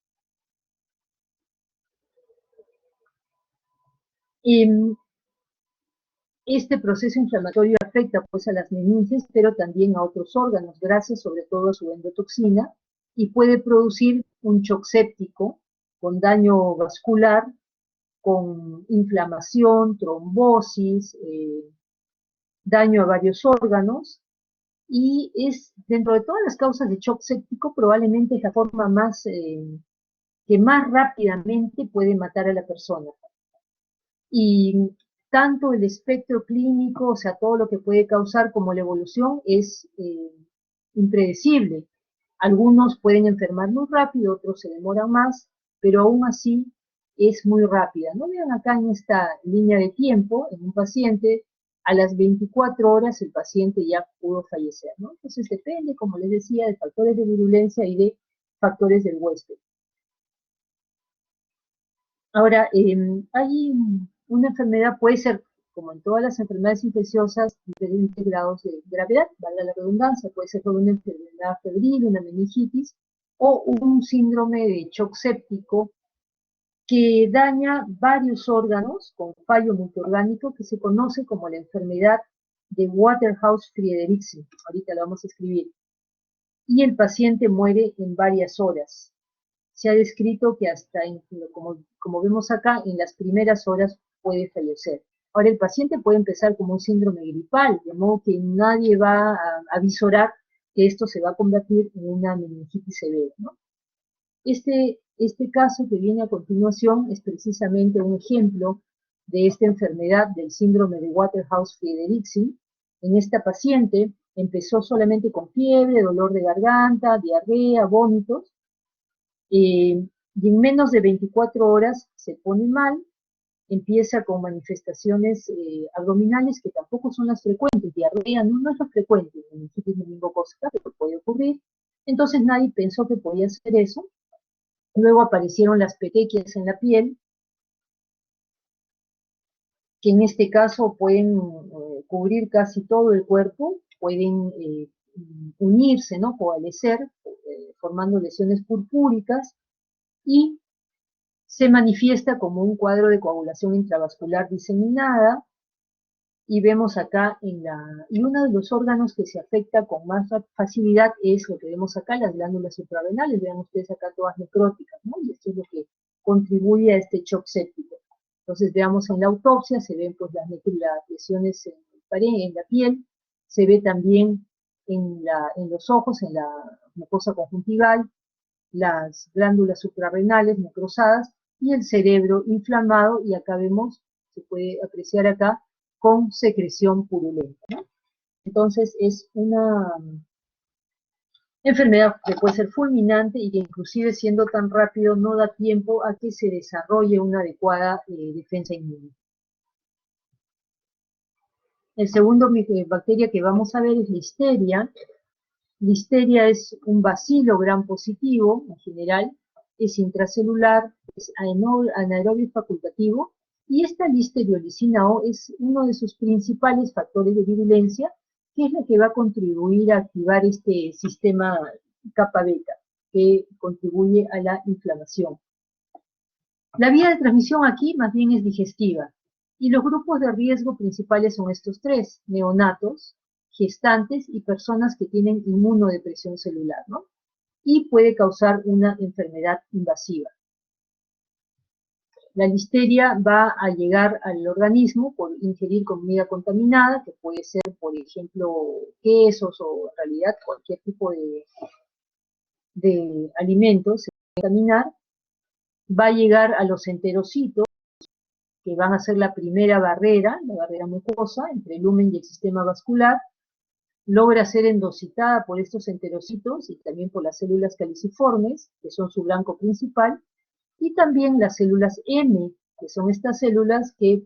Este proceso inflamatorio afecta pues a las meninges, pero también a otros órganos, gracias sobre todo a su endotoxina, y puede producir un shock séptico con daño vascular, con inflamación, trombosis, daño a varios órganos, y es, dentro de todas las causas de shock séptico, probablemente es la forma que más rápidamente puede matar a la persona. Y tanto el espectro clínico, o sea, todo lo que puede causar como la evolución es impredecible. Algunos pueden enfermar muy rápido, otros se demoran más, pero aún así es muy rápida. ¿No? Vean acá en esta línea de tiempo, en un paciente, a las 24 horas el paciente ya pudo fallecer, ¿no? Entonces depende, como les decía, de factores de virulencia y de factores del huésped. Ahora, hay una enfermedad, puede ser, como en todas las enfermedades infecciosas, diferentes grados de gravedad, valga la redundancia, puede ser por una enfermedad febril, una meningitis, o un síndrome de shock séptico que daña varios órganos con fallo multiorgánico que se conoce como la enfermedad de Waterhouse-Friedrichsen. Ahorita la vamos a escribir. Y el paciente muere en varias horas. Se ha descrito que hasta, como vemos acá, en las primeras horas puede fallecer. Ahora, el paciente puede empezar como un síndrome gripal, de modo que nadie va a visorar que esto se va a convertir en una meningitis severa, ¿no? Este caso que viene a continuación es precisamente un ejemplo de esta enfermedad del síndrome de Waterhouse-Friedrichsen. En esta paciente empezó solamente con fiebre, dolor de garganta, diarrea, vómitos, y en menos de 24 horas se pone mal, empieza con manifestaciones abdominales que tampoco son las frecuentes, diarrea no es lo frecuente, meningitis meningocócica, pero puede ocurrir. Entonces nadie pensó que podía ser eso. Luego aparecieron las petequias en la piel, que en este caso pueden cubrir casi todo el cuerpo, pueden unirse, ¿no? Coalescer, formando lesiones purpúricas, y se manifiesta como un cuadro de coagulación intravascular diseminada, y vemos acá y uno de los órganos que se afecta con más facilidad es lo que vemos acá, las glándulas suprarrenales. Vean ustedes acá todas necróticas, ¿no? Y esto es lo que contribuye a este shock séptico. Entonces veamos en la autopsia, se ven pues las lesiones en la piel, se ve también en los ojos, en la mucosa conjuntival, las glándulas suprarrenales necrosadas y el cerebro inflamado, y acá vemos, se puede apreciar acá, con secreción purulenta, ¿no? Entonces es una enfermedad que puede ser fulminante y que inclusive siendo tan rápido no da tiempo a que se desarrolle una adecuada defensa inmune. El segundo bacteria que vamos a ver es Listeria. Listeria es un bacilo gram positivo, en general, es intracelular, es anaerobio facultativo, y esta listeriolizina O es uno de sus principales factores de virulencia, que es la que va a contribuir a activar este sistema kappa beta, que contribuye a la inflamación. La vía de transmisión aquí más bien es digestiva, y los grupos de riesgo principales son estos tres: neonatos, gestantes y personas que tienen inmunodepresión celular, ¿no? Y puede causar una enfermedad invasiva. La listeria va a llegar al organismo por ingerir comida contaminada, que puede ser, por ejemplo, quesos o en realidad cualquier tipo de alimentos se puede contaminar. Va a llegar a los enterocitos, que van a ser la primera barrera, la barrera mucosa, entre el lumen y el sistema vascular. Logra ser endocitada por estos enterocitos y también por las células caliciformes, que son su blanco principal, y también las células M, que son estas células que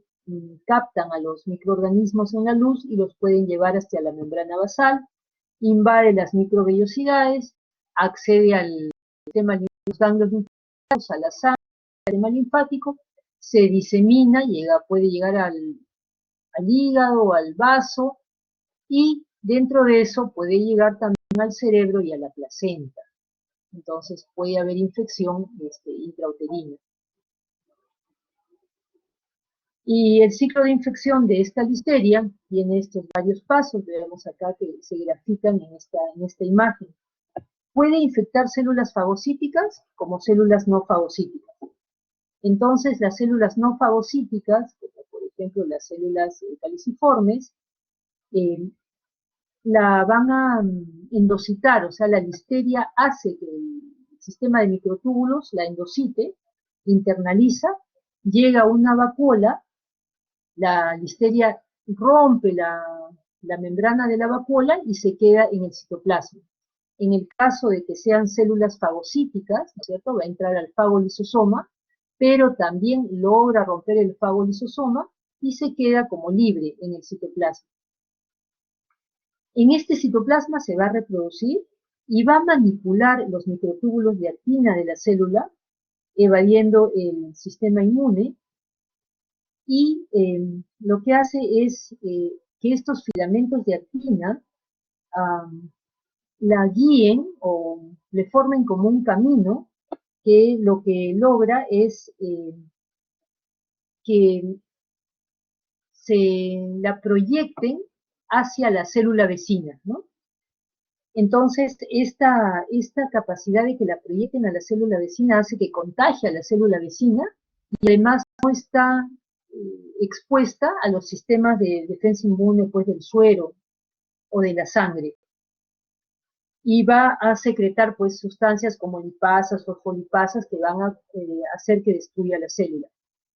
captan a los microorganismos en la luz y los pueden llevar hasta la membrana basal, invade las microvellosidades, accede al sistema linfático, a la sangre, al sistema linfático, se disemina, puede llegar al hígado, al vaso, y dentro de eso puede llegar también al cerebro y a la placenta. Entonces puede haber infección intrauterina. Y el ciclo de infección de esta listeria tiene estos varios pasos, vemos acá que se grafican en esta imagen. Puede infectar células fagocíticas como células no fagocíticas. Entonces las células no fagocíticas, como por ejemplo las células caliciformes, la van a endocitar, o sea, la listeria hace que el sistema de microtúbulos la endocite, internaliza, llega a una vacuola, la listeria rompe la membrana de la vacuola y se queda en el citoplasma. En el caso de que sean células fagocíticas, ¿no es cierto?, va a entrar al fagolisosoma, pero también logra romper el fagolisosoma y se queda como libre en el citoplasma. En este citoplasma se va a reproducir y va a manipular los microtúbulos de actina de la célula, evadiendo el sistema inmune, y lo que hace es que estos filamentos de actina la guíen o le formen como un camino que lo que logra es que se la proyecten hacia la célula vecina, ¿no? Entonces, esta capacidad de que la proyecten a la célula vecina hace que contagie a la célula vecina y además no está expuesta a los sistemas de defensa inmune, pues, del suero o de la sangre. Y va a secretar, pues, sustancias como lipasas, fosfolipasas, que van a hacer que destruya la célula.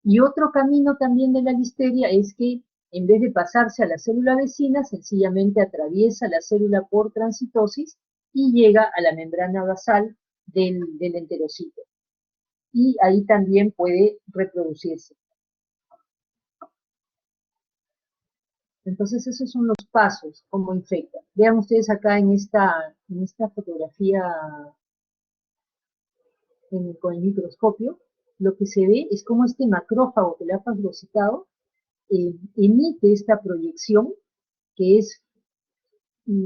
Y otro camino también de la listeria es que, en vez de pasarse a la célula vecina, sencillamente atraviesa la célula por transitosis y llega a la membrana basal del enterocito. Y ahí también puede reproducirse. Entonces esos son los pasos, cómo infecta. Vean ustedes acá en esta fotografía con el microscopio, lo que se ve es cómo este macrófago que le ha fagocitado emite esta proyección que es,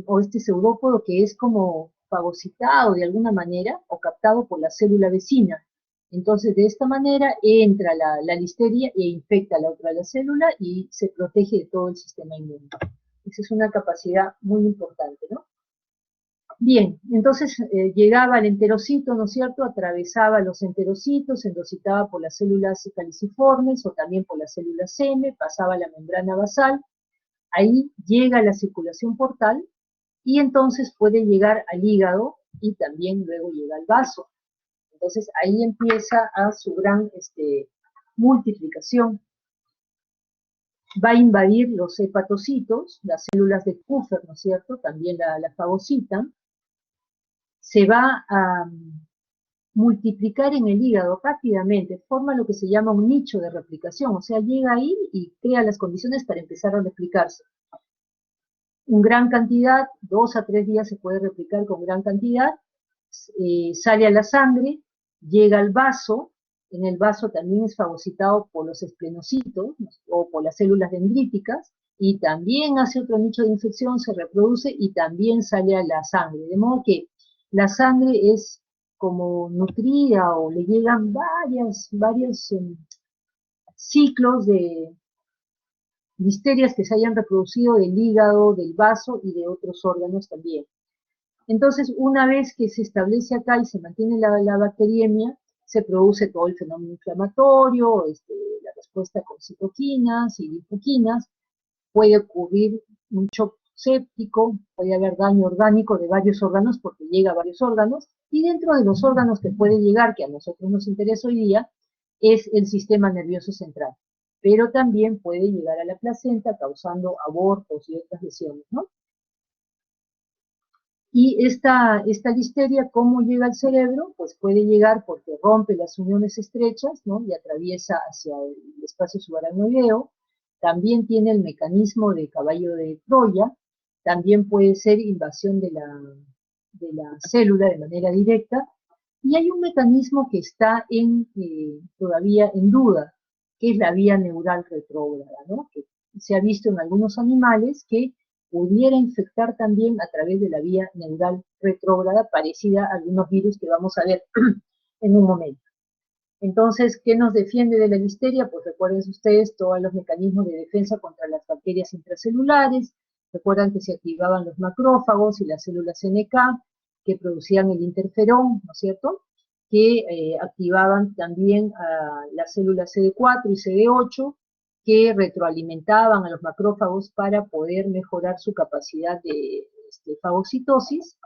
o este pseudópodo que es como fagocitado de alguna manera o captado por la célula vecina. Entonces, de esta manera entra la listeria e infecta la otra célula y se protege de todo el sistema inmune. Esa es una capacidad muy importante, ¿no? Bien, entonces llegaba al enterocito, ¿no es cierto?, atravesaba los enterocitos, se endocitaba por las células caliciformes o también por las células M, pasaba a la membrana basal, ahí llega a la circulación portal y entonces puede llegar al hígado y también luego llega al vaso. Entonces ahí empieza a su gran multiplicación. Va a invadir los hepatocitos, las células de Kupffer, ¿no es cierto?, también la fagocitan. Se va a multiplicar en el hígado rápidamente, forma lo que se llama un nicho de replicación, o sea, llega ahí y crea las condiciones para empezar a replicarse. En gran cantidad, 2 a 3 días se puede replicar con gran cantidad, sale a la sangre, llega al vaso, en el vaso también es fagocitado por los esplenocitos o por las células dendríticas, y también hace otro nicho de infección, se reproduce y también sale a la sangre, de modo que la sangre es como nutrida o le llegan varios ciclos de listerias que se hayan reproducido del hígado, del vaso y de otros órganos también. Entonces, una vez que se establece acá y se mantiene la bacteriemia, se produce todo el fenómeno inflamatorio, la respuesta con citoquinas y linfoquinas, puede ocurrir un shock séptico, puede haber daño orgánico de varios órganos porque llega a varios órganos, y dentro de los órganos que puede llegar, que a nosotros nos interesa hoy día, es el sistema nervioso central, pero también puede llegar a la placenta causando abortos y otras lesiones, ¿no? Y esta listeria, ¿cómo llega al cerebro? Pues puede llegar porque rompe las uniones estrechas, ¿no?, y atraviesa hacia el espacio subaracnoideo, también tiene el mecanismo de caballo de Troya, también puede ser invasión de la célula de manera directa, y hay un mecanismo que está todavía en duda, que es la vía neural retrógrada, ¿no? Que se ha visto en algunos animales que pudiera infectar también a través de la vía neural retrógrada, parecida a algunos virus que vamos a ver en un momento. Entonces, ¿qué nos defiende de la listeria? Pues recuerden ustedes todos los mecanismos de defensa contra las bacterias intracelulares. Recuerdan que se activaban los macrófagos y las células NK, que producían el interferón, ¿no es cierto? Que activaban también a las células CD4 y CD8, que retroalimentaban a los macrófagos para poder mejorar su capacidad de fagocitosis.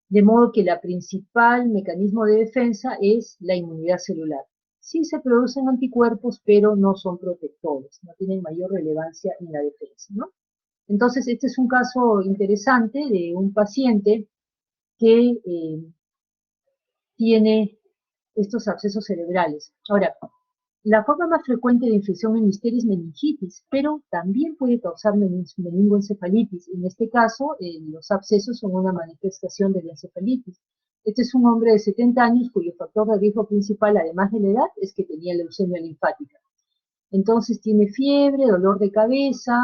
De modo que el principal mecanismo de defensa es la inmunidad celular. Sí se producen anticuerpos, pero no son protectores, no tienen mayor relevancia en la defensa, ¿no? Entonces, este es un caso interesante de un paciente que tiene estos abscesos cerebrales. Ahora, la forma más frecuente de infección en listeria es meningitis, pero también puede causar meningoencefalitis. En este caso, los abscesos son una manifestación de la encefalitis. Este es un hombre de 70 años cuyo factor de riesgo principal, además de la edad, es que tenía leucemia linfática. Entonces tiene fiebre, dolor de cabeza,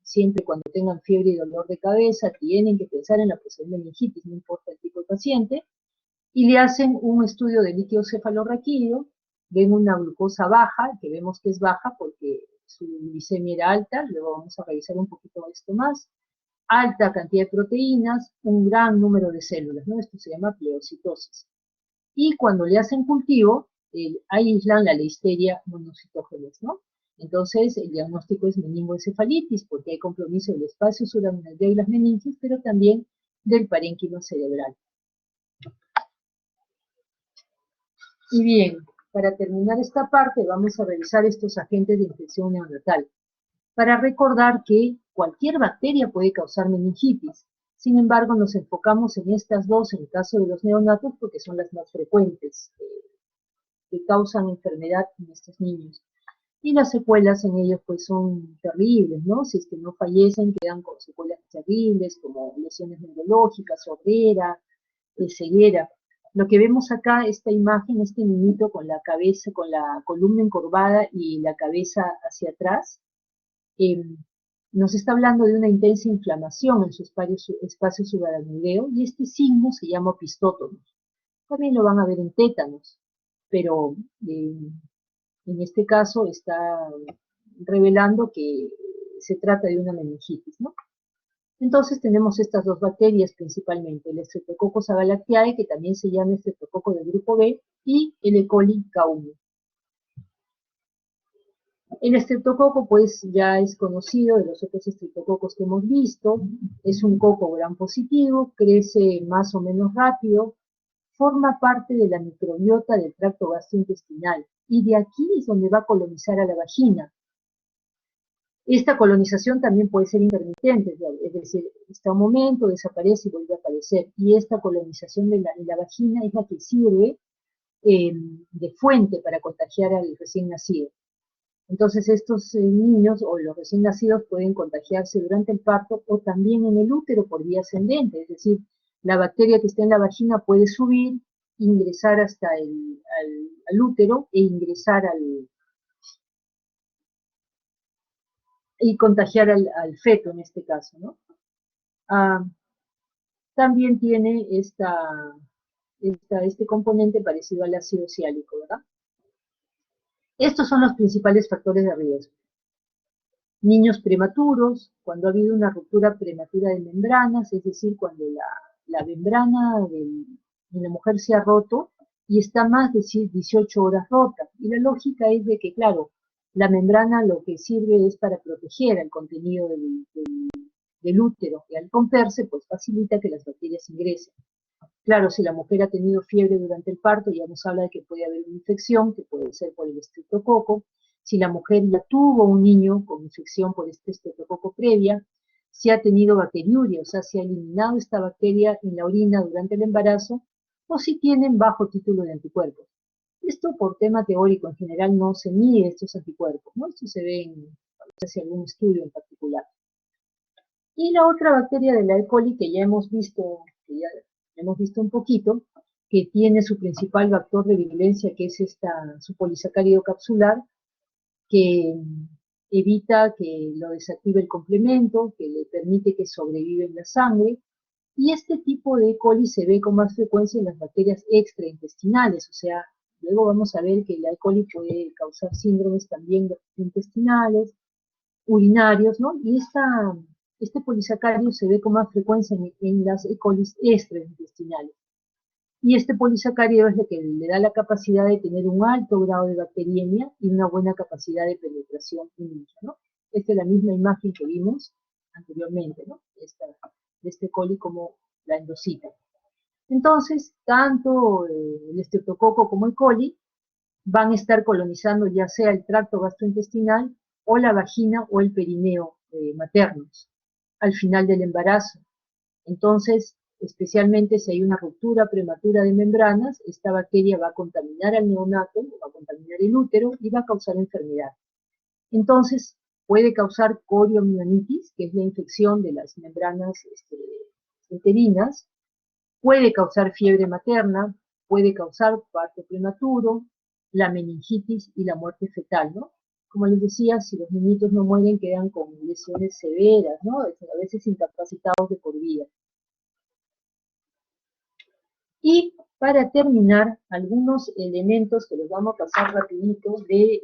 siempre cuando tengan fiebre y dolor de cabeza tienen que pensar en la posible meningitis, no importa el tipo de paciente, y le hacen un estudio de líquido cefalorraquídeo, ven una glucosa baja, que vemos que es baja porque su glicemia era alta, luego vamos a revisar un poquito esto más, alta cantidad de proteínas, un gran número de células, ¿no? Esto se llama pleocitosis. Y cuando le hacen cultivo, aíslan la listeria monocitógenes, ¿no? Entonces, el diagnóstico es meningoencefalitis, porque hay compromiso del espacio suraminoideo y las meninges, pero también del parénquima cerebral. Y bien, para terminar esta parte vamos a revisar estos agentes de infección neonatal, para recordar que cualquier bacteria puede causar meningitis. Sin embargo, nos enfocamos en estas dos en el caso de los neonatos porque son las más frecuentes que causan enfermedad en estos niños. Y las secuelas en ellos pues son terribles, ¿no? Si es que no fallecen, quedan con secuelas terribles como lesiones neurológicas, sordera, ceguera. Lo que vemos acá, esta imagen, este niñito con la cabeza, con la columna encorvada y la cabeza hacia atrás, nos está hablando de una intensa inflamación en su espacio subaracnoideo, y este signo se llama opistótonos. También lo van a ver en tétanos, pero en este caso está revelando que se trata de una meningitis, ¿no? Entonces tenemos estas dos bacterias principalmente, el Streptococcus agalactiae, que también se llama estreptococo del grupo B, y el E. coli K1. El estreptococo pues ya es conocido de los otros estreptococos que hemos visto, es un coco gram positivo, crece más o menos rápido, forma parte de la microbiota del tracto gastrointestinal, y de aquí es donde va a colonizar a la vagina. Esta colonización también puede ser intermitente, es decir, está un momento, desaparece y vuelve a aparecer, y esta colonización de la vagina es la que sirve de fuente para contagiar al recién nacido. Entonces estos niños o los recién nacidos pueden contagiarse durante el parto o también en el útero por vía ascendente, es decir, la bacteria que está en la vagina puede subir, ingresar hasta al útero e ingresar y contagiar al feto en este caso, ¿no? También tiene este componente parecido al ácido ciálico, ¿verdad? Estos son los principales factores de riesgo. Niños prematuros, cuando ha habido una ruptura prematura de membranas, es decir, cuando la membrana de la mujer se ha roto y está más de 18 horas rota. Y la lógica es de que, claro, la membrana lo que sirve es para proteger el contenido del útero, y al romperse, pues facilita que las bacterias ingresen. Claro, si la mujer ha tenido fiebre durante el parto, ya nos habla de que puede haber una infección, que puede ser por el estreptococo. Si la mujer ya tuvo un niño con infección por este estreptococo previa, si ha tenido bacteriuria, o sea, si ha eliminado esta bacteria en la orina durante el embarazo, o si tienen bajo título de anticuerpos. Esto por tema teórico, en general no se mide estos anticuerpos, ¿no? Esto se ve en algún estudio en particular. Y la otra bacteria de la E. coli que ya hemos visto un poquito, que tiene su principal vector de virulencia, que es su polisacárido capsular, que evita que lo desactive el complemento, que le permite que sobreviva en la sangre, y este tipo de E. coli se ve con más frecuencia en las bacterias extraintestinales, o sea, luego vamos a ver que la E. coli puede causar síndromes también intestinales, urinarios, ¿no? Y este polisacárido se ve con más frecuencia en las E. coli extraintestinales. Y este polisacárido es lo que le da la capacidad de tener un alto grado de bacteriemia y una buena capacidad de penetración inmunitaria, ¿no? Esta es la misma imagen que vimos anteriormente, ¿no? De este coli como la endocita. Entonces, tanto el estreptococo como el coli van a estar colonizando ya sea el tracto gastrointestinal o la vagina o el perineo maternos al final del embarazo. Entonces, especialmente si hay una ruptura prematura de membranas, esta bacteria va a contaminar al neonato, va a contaminar el útero y va a causar enfermedad. Entonces, puede causar coriomionitis, que es la infección de las membranas uterinas, puede causar fiebre materna, puede causar parto prematuro, la meningitis y la muerte fetal, ¿no? Como les decía, si los niñitos no mueren, quedan con lesiones severas, ¿no? A veces incapacitados de por vida. Y para terminar, algunos elementos que los vamos a pasar rapidito de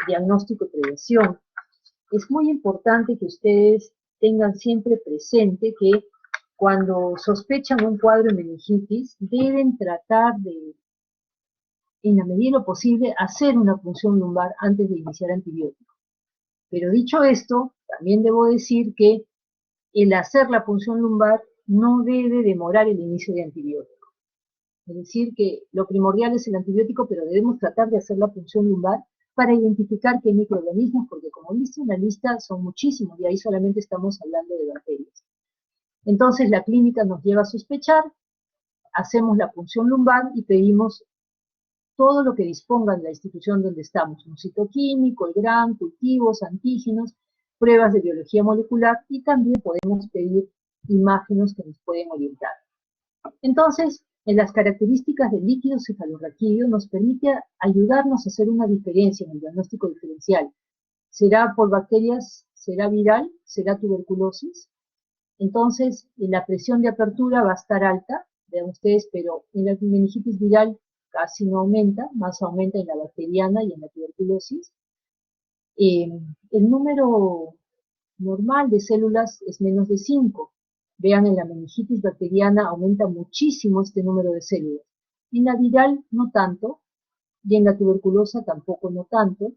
diagnóstico y prevención. Es muy importante que ustedes tengan siempre presente que cuando sospechan un cuadro de meningitis, deben tratar de, en la medida de lo posible, hacer una punción lumbar antes de iniciar antibiótico. Pero dicho esto, también debo decir que el hacer la punción lumbar no debe demorar el inicio de antibiótico. Es decir, que lo primordial es el antibiótico, pero debemos tratar de hacer la punción lumbar para identificar qué microorganismos, porque como viste en la lista son muchísimos y ahí solamente estamos hablando de bacterias. Entonces la clínica nos lleva a sospechar, hacemos la punción lumbar y pedimos todo lo que disponga de la institución donde estamos, un citoquímico, el GRAM, cultivos, antígenos, pruebas de biología molecular y también podemos pedir imágenes que nos pueden orientar. Entonces, en las características del líquido cefalorraquídeo nos permite ayudarnos a hacer una diferencia en el diagnóstico diferencial. ¿Será por bacterias? ¿Será viral? ¿Será tuberculosis? Entonces, la presión de apertura va a estar alta, vean ustedes, pero en la meningitis viral casi no aumenta, más aumenta en la bacteriana y en la tuberculosis. El número normal de células es menos de 5. Vean, en la meningitis bacteriana aumenta muchísimo este número de células. En la viral no tanto, y en la tuberculosa tampoco no tanto.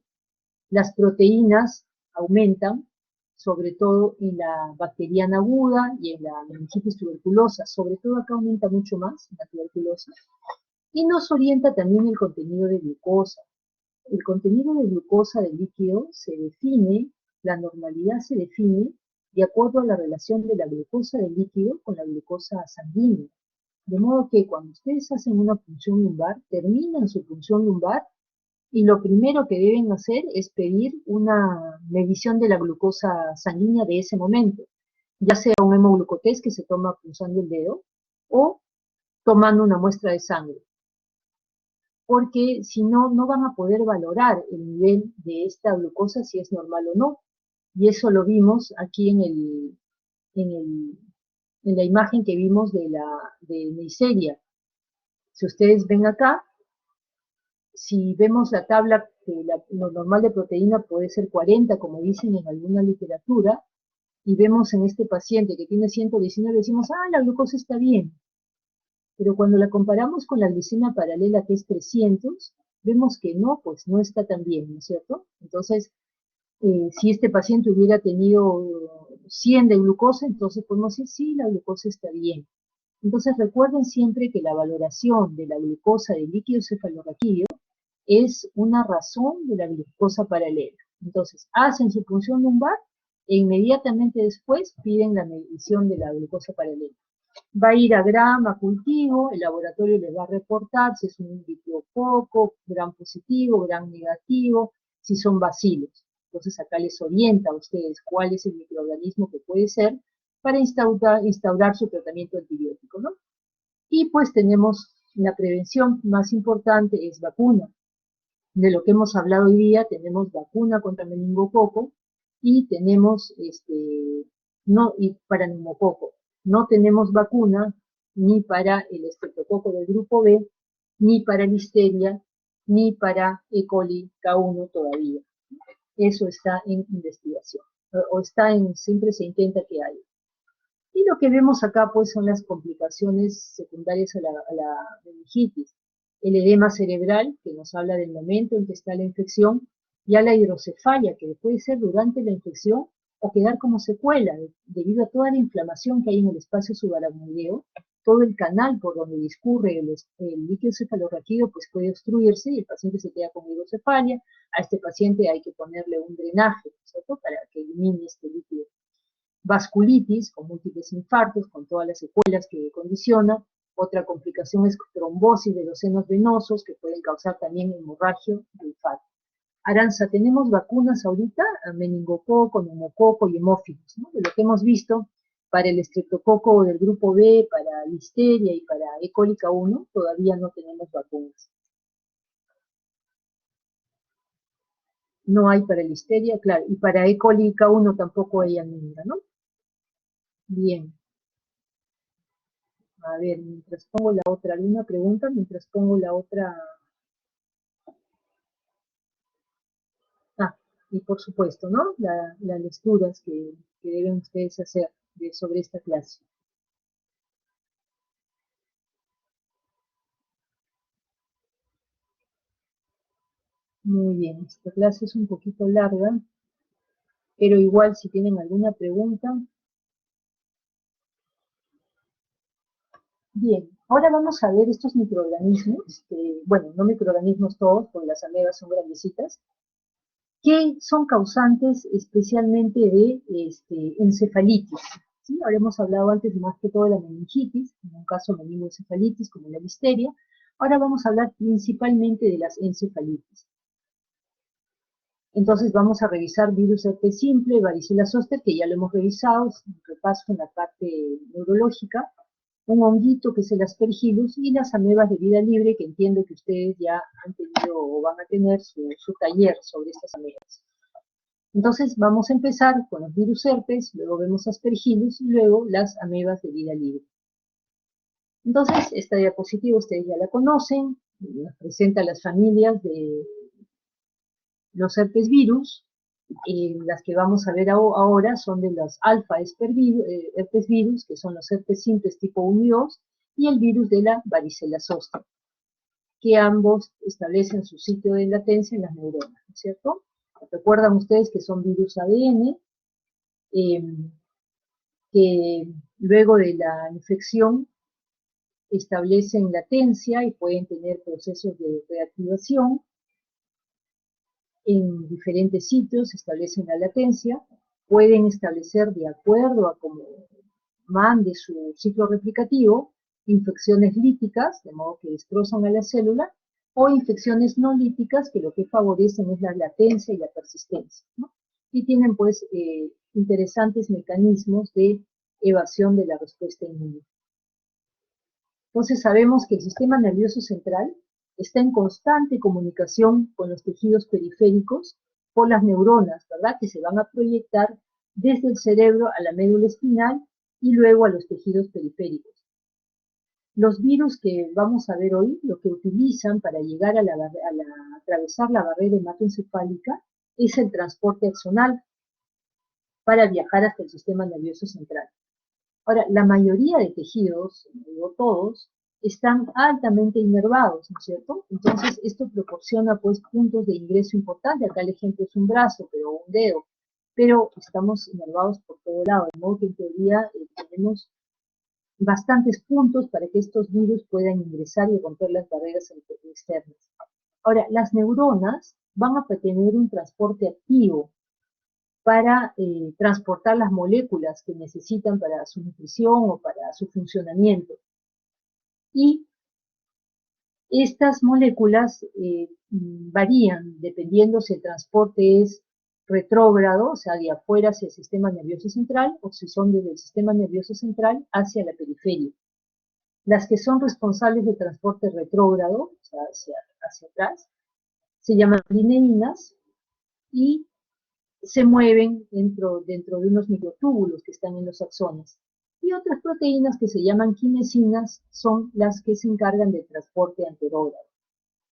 Las proteínas aumentan, sobre todo en la bacteriana aguda y en la meningitis tuberculosa. Sobre todo acá aumenta mucho más en la tuberculosa. Y nos orienta también el contenido de glucosa. El contenido de glucosa del líquido se define, la normalidad se define de acuerdo a la relación de la glucosa del líquido con la glucosa sanguínea. De modo que cuando ustedes hacen una punción lumbar, terminan su punción lumbar y lo primero que deben hacer es pedir una medición de la glucosa sanguínea de ese momento, ya sea un hemoglucotest que se toma punzando el dedo o tomando una muestra de sangre, porque si no, no van a poder valorar el nivel de esta glucosa si es normal o no. Y eso lo vimos aquí en la imagen que vimos de Neisseria. Si ustedes ven acá, si vemos la tabla, que lo normal de proteína puede ser 40, como dicen en alguna literatura, y vemos en este paciente que tiene 119, decimos, la glucosa está bien. Pero cuando la comparamos con la glicemia paralela, que es 300, vemos que no, pues no está tan bien, ¿no es cierto? Entonces, si este paciente hubiera tenido 100 de glucosa, entonces podemos decir, sí, la glucosa está bien. Entonces recuerden siempre que la valoración de la glucosa del líquido cefalorraquídeo es una razón de la glucosa paralela. Entonces, hacen su punción lumbar e inmediatamente después piden la medición de la glucosa paralela. Va a ir a gram, a cultivo, el laboratorio les va a reportar si es un diplococo, gram positivo, gram negativo, si son bacilos. Entonces acá les orienta a ustedes cuál es el microorganismo que puede ser para instaurar su tratamiento antibiótico, ¿no? Y pues tenemos la prevención más importante es vacuna. De lo que hemos hablado hoy día, tenemos vacuna contra meningococo y tenemos, no, y para neumococo. No tenemos vacuna ni para el estreptococo del grupo B, ni para listeria, ni para E. coli K1 todavía. Eso está en investigación, o está en, siempre se intenta que haya. Y lo que vemos acá pues son las complicaciones secundarias a la meningitis. El edema cerebral, que nos habla del momento en que está la infección, y a la hidrocefalia, que puede ser durante la infección o quedar como secuela, debido a toda la inflamación que hay en el espacio subaracnoideo, todo el canal por donde discurre el líquido cefalorraquídeo pues puede obstruirse y el paciente se queda con hidrocefalia. A este paciente hay que ponerle un drenaje, ¿cierto?, para que elimine este líquido. Vasculitis, con múltiples infartos, con todas las secuelas que condiciona. Otra complicación es trombosis de los senos venosos, que pueden causar también hemorragia de infarto. Aranza, tenemos vacunas ahorita, meningococo, neumococo y hemófilos, ¿no? De lo que hemos visto, para el estreptococo del grupo B, para listeria y para E. coli K1, todavía no tenemos vacunas. No hay para listeria, claro, y para E. coli K1 tampoco hay anemia, ¿no? Bien. A ver, mientras pongo la otra, ¿alguna pregunta? Mientras pongo la otra. Ah, y por supuesto, ¿no? Las lecturas que deben ustedes hacer sobre esta clase. Muy bien, esta clase es un poquito larga, pero igual si tienen alguna pregunta. Bien, ahora vamos a ver estos microorganismos, bueno, no microorganismos todos, porque las amebas son grandecitas, que son causantes especialmente de encefalitis. ¿Sí? Habremos hablado antes más que todo de la meningitis, en un caso meningoencefalitis como la listeria. Ahora vamos a hablar principalmente de las encefalitis. Entonces vamos a revisar virus herpes simple, varicela zoster, que ya lo hemos revisado, un repaso en la parte neurológica, un honguito que es el aspergillus y las amebas de vida libre, que entiendo que ustedes ya han tenido o van a tener su taller sobre estas amebas. Entonces vamos a empezar con los virus herpes, luego vemos aspergillus y luego las amebas de vida libre. Entonces, esta diapositiva ustedes ya la conocen, nos presenta las familias de los herpes virus. Las que vamos a ver ahora son de los alfa herpes virus, que son los herpes simples tipo 1 y 2, y el virus de la varicela zoster, que ambos establecen su sitio de latencia en las neuronas, ¿no es cierto? Recuerdan ustedes que son virus ADN, que luego de la infección establecen latencia y pueden tener procesos de reactivación en diferentes sitios, establecen la latencia, pueden establecer de acuerdo a cómo mande su ciclo replicativo, infecciones líticas, de modo que destrozan a la célula, o infecciones no líticas que lo que favorecen es la latencia y la persistencia, ¿no? Y tienen pues interesantes mecanismos de evasión de la respuesta inmune. Entonces sabemos que el sistema nervioso central está en constante comunicación con los tejidos periféricos por las neuronas, ¿verdad?, que se van a proyectar desde el cerebro a la médula espinal y luego a los tejidos periféricos. Los virus que vamos a ver hoy, lo que utilizan para llegar a atravesar la barrera hematoencefálica es el transporte axonal para viajar hasta el sistema nervioso central. Ahora, la mayoría de tejidos, no digo todos, están altamente inervados, ¿no es cierto? Entonces, esto proporciona, pues, puntos de ingreso importantes. Acá el ejemplo es un brazo, pero un dedo. Pero estamos inervados por todo lado, de modo que en teoría tenemos bastantes puntos para que estos virus puedan ingresar y romper las barreras externas. Ahora, las neuronas van a tener un transporte activo para transportar las moléculas que necesitan para su nutrición o para su funcionamiento. Y estas moléculas varían dependiendo si el transporte es retrógrado, o sea, de afuera hacia el sistema nervioso central, o si son desde el sistema nervioso central hacia la periferia. Las que son responsables del transporte retrógrado, o sea, hacia atrás, se llaman lineínas y se mueven dentro de unos microtúbulos que están en los axones. Y otras proteínas que se llaman quinesinas son las que se encargan del transporte anterógrado.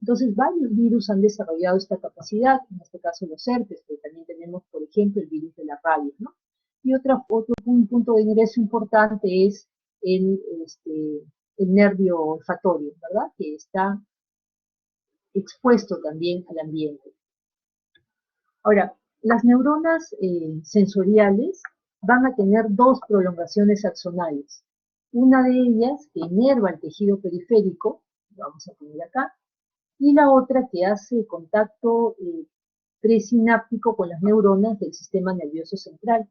Entonces, varios virus han desarrollado esta capacidad, en este caso los herpes, pero también tenemos, por ejemplo, el virus de la rabia, ¿no? Y otro punto de ingreso importante es el nervio olfatorio, ¿verdad? Que está expuesto también al ambiente. Ahora, las neuronas sensoriales van a tener dos prolongaciones axonales. Una de ellas que inerva el tejido periférico, lo vamos a poner acá, y la otra que hace contacto presináptico con las neuronas del sistema nervioso central.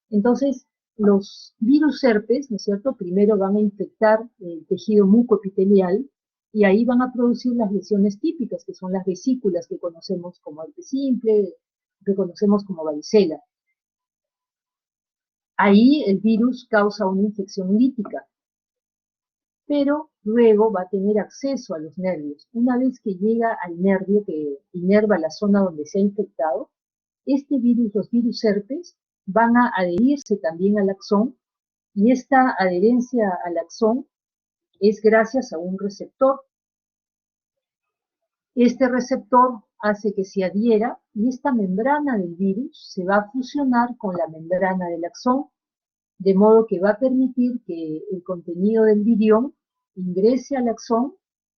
Entonces, los virus herpes, ¿no es cierto?, primero van a infectar el tejido mucoepitelial y ahí van a producir las lesiones típicas, que son las vesículas que conocemos como herpes simple, que conocemos como varicela. Ahí el virus causa una infección lítica, pero luego va a tener acceso a los nervios. Una vez que llega al nervio que inerva la zona donde se ha infectado, este virus, los virus herpes, van a adherirse también al axón, y esta adherencia al axón es gracias a un receptor. Este receptor hace que se adhiera y esta membrana del virus se va a fusionar con la membrana del axón, de modo que va a permitir que el contenido del virión ingrese al axón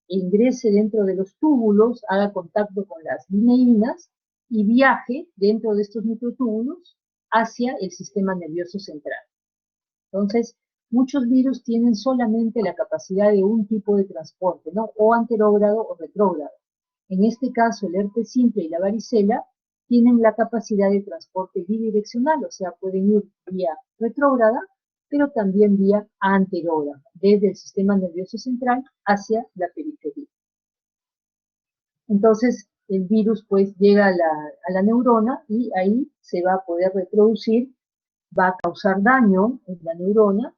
e ingrese dentro de los túbulos, haga contacto con las lineínas y viaje dentro de estos microtúbulos hacia el sistema nervioso central. Entonces, muchos virus tienen solamente la capacidad de un tipo de transporte, ¿no? O anterógrado o retrógrado. En este caso, el herpes simple y la varicela tienen la capacidad de transporte bidireccional, o sea, pueden ir vía retrógrada, pero también vía anterógrada, desde el sistema nervioso central hacia la periferia. Entonces, el virus pues llega a la neurona y ahí se va a poder reproducir, va a causar daño en la neurona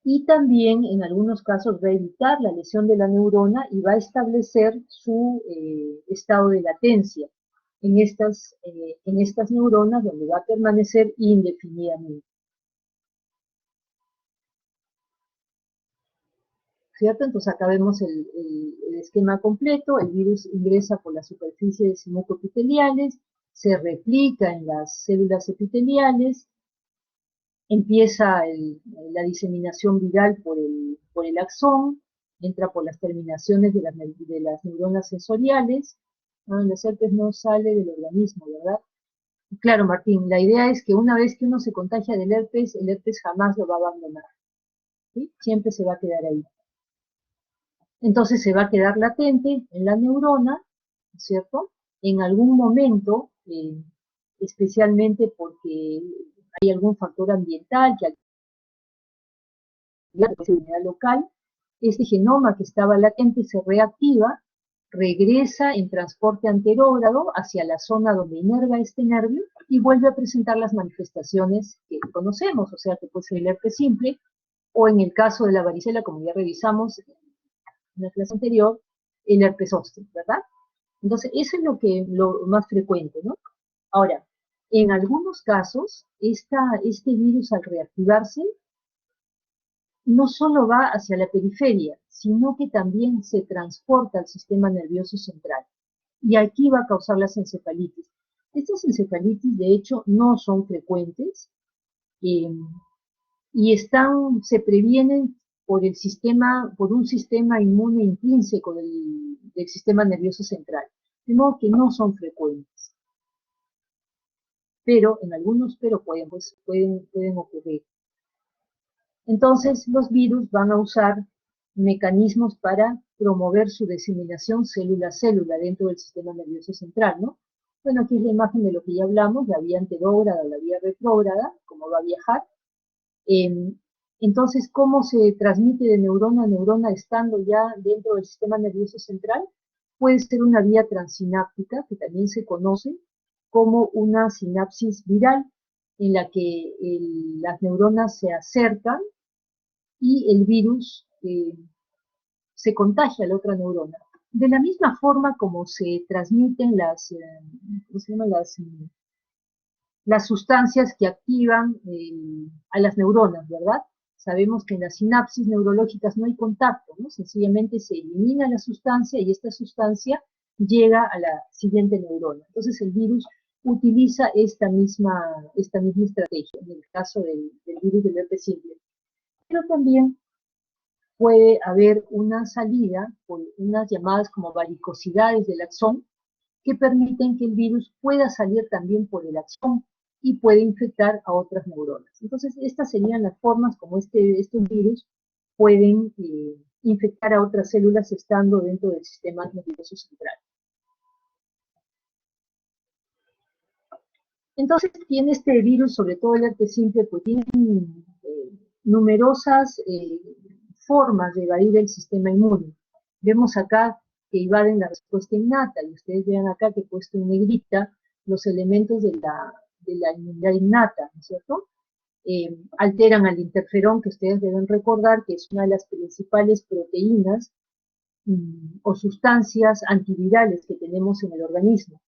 y también en algunos casos va a evitar la lesión de la neurona y va a establecer su estado de latencia en estas neuronas, donde va a permanecer indefinidamente. ¿Cierto? Entonces acá vemos el esquema completo. El virus ingresa por la superficie de mucoepiteliales, se replica en las células epiteliales, empieza la diseminación viral por el axón, entra por las terminaciones de las neuronas sensoriales. Los herpes no sale del organismo, ¿verdad? Y claro, Martín, la idea es que una vez que uno se contagia del herpes, el herpes jamás lo va a abandonar, ¿sí? Siempre se va a quedar ahí. Entonces se va a quedar latente en la neurona, ¿cierto? En algún momento, especialmente porque hay algún factor ambiental que la posibilidad local, este genoma que estaba latente se reactiva, regresa en transporte anterógrado hacia la zona donde inerva este nervio y vuelve a presentar las manifestaciones que conocemos, o sea que puede ser el herpes simple, o en el caso de la varicela, como ya revisamos en la clase anterior, el herpes zóster, ¿verdad? Entonces, eso es lo más frecuente, ¿no? Ahora, en algunos casos, este virus al reactivarse no solo va hacia la periferia, sino que también se transporta al sistema nervioso central. Y aquí va a causar las encefalitis. Estas encefalitis, de hecho, no son frecuentes y se previenen por un sistema inmune intrínseco del sistema nervioso central, de modo que no son frecuentes. Pero en algunos pueden ocurrir. Entonces, los virus van a usar mecanismos para promover su diseminación célula a célula dentro del sistema nervioso central, ¿no? Bueno, aquí es la imagen de lo que ya hablamos, la vía anterógrada o la vía retrógrada, cómo va a viajar. Entonces, ¿cómo se transmite de neurona a neurona estando ya dentro del sistema nervioso central? Puede ser una vía transináptica, que también se conoce como una sinapsis viral, en la que las neuronas se acercan y el virus se contagia a la otra neurona. De la misma forma como se transmiten ¿cómo se llama? Las sustancias que activan a las neuronas, ¿verdad? Sabemos que en las sinapsis neurológicas no hay contacto, ¿no? Sencillamente se elimina la sustancia y esta sustancia llega a la siguiente neurona. Entonces el virus utiliza esta misma estrategia, en el caso del virus del herpes simple. Pero también puede haber una salida por unas llamadas como varicosidades del axón, que permiten que el virus pueda salir también por el axón y puede infectar a otras neuronas. Entonces, estas serían las formas como estos virus pueden infectar a otras células estando dentro del sistema nervioso central. Entonces, tiene este virus, sobre todo el herpes simple, pues tiene numerosas formas de evadir el sistema inmune. Vemos acá que invaden la respuesta innata, y ustedes vean acá que he puesto en negrita los elementos de la inmunidad innata, ¿no es cierto? Alteran al interferón, que ustedes deben recordar que es una de las principales proteínas o sustancias antivirales que tenemos en el organismo.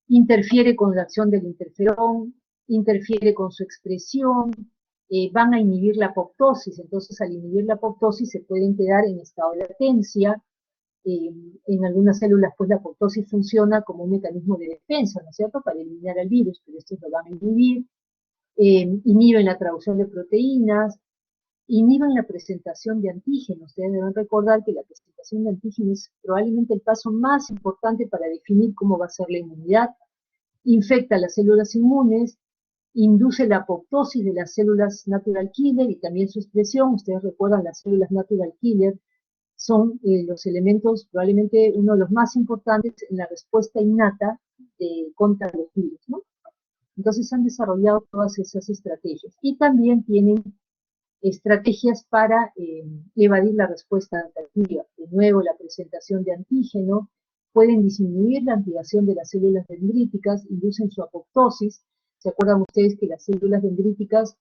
Interfiere con la acción del interferón, interfiere con su expresión, van a inhibir la apoptosis, entonces al inhibir la apoptosis se pueden quedar en estado de latencia. En algunas células pues la apoptosis funciona como un mecanismo de defensa, ¿no es cierto?, para eliminar al virus, pero estos lo van a inhibir. Inhiben la traducción de proteínas, inhiben la presentación de antígenos. Ustedes deben recordar que la presentación de antígenos es probablemente el paso más importante para definir cómo va a ser la inmunidad. Infecta las células inmunes, induce la apoptosis de las células natural killer y también su expresión. Ustedes recuerdan, las células natural killer son los elementos, probablemente uno de los más importantes en la respuesta innata contra los virus, ¿no? Entonces han desarrollado todas esas estrategias. Y también tienen estrategias para evadir la respuesta adaptativa. De nuevo, la presentación de antígeno, pueden disminuir la activación de las células dendríticas, inducen su apoptosis. ¿Se acuerdan ustedes que las células dendríticas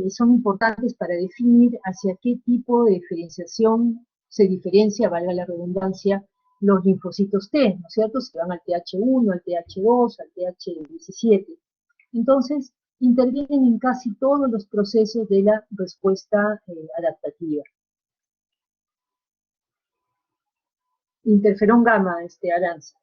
son importantes para definir hacia qué tipo de diferenciación se diferencia, valga la redundancia, los linfocitos T, ¿no es cierto? Se van al TH1, al TH2, al TH17. Entonces, intervienen en casi todos los procesos de la respuesta adaptativa. Interferón gamma, Aranza.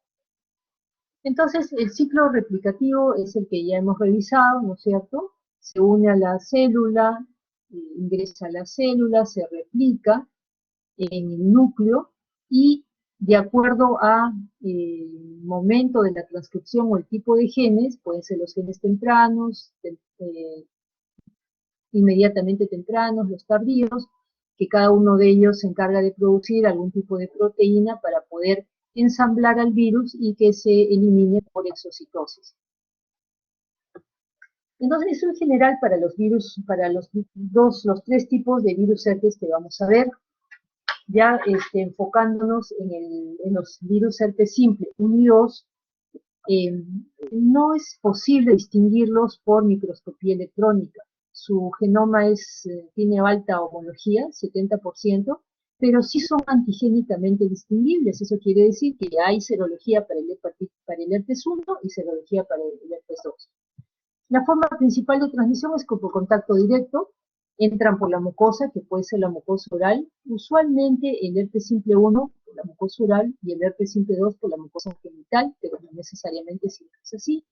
Entonces, el ciclo replicativo es el que ya hemos revisado, ¿no es cierto? Se une a la célula, ingresa a la célula, se replica en el núcleo y de acuerdo a momento de la transcripción o el tipo de genes, pueden ser los genes tempranos, inmediatamente tempranos, los tardíos, que cada uno de ellos se encarga de producir algún tipo de proteína para poder ensamblar al virus y que se elimine por exocitosis. Entonces, eso en general para los virus, para los tres tipos de virus herpes que vamos a ver, ya enfocándonos en los virus herpes simple 1 y 2, no es posible distinguirlos por microscopía electrónica. Su genoma tiene alta homología, 70%, pero sí son antigénicamente distinguibles. Eso quiere decir que hay serología para el herpes 1 y serología para el herpes 2. La forma principal de transmisión es por contacto directo. Entran por la mucosa, que puede ser la mucosa oral. Usualmente el herpes simple 1 por la mucosa oral y el herpes simple 2 por la mucosa genital, pero no necesariamente siempre es así.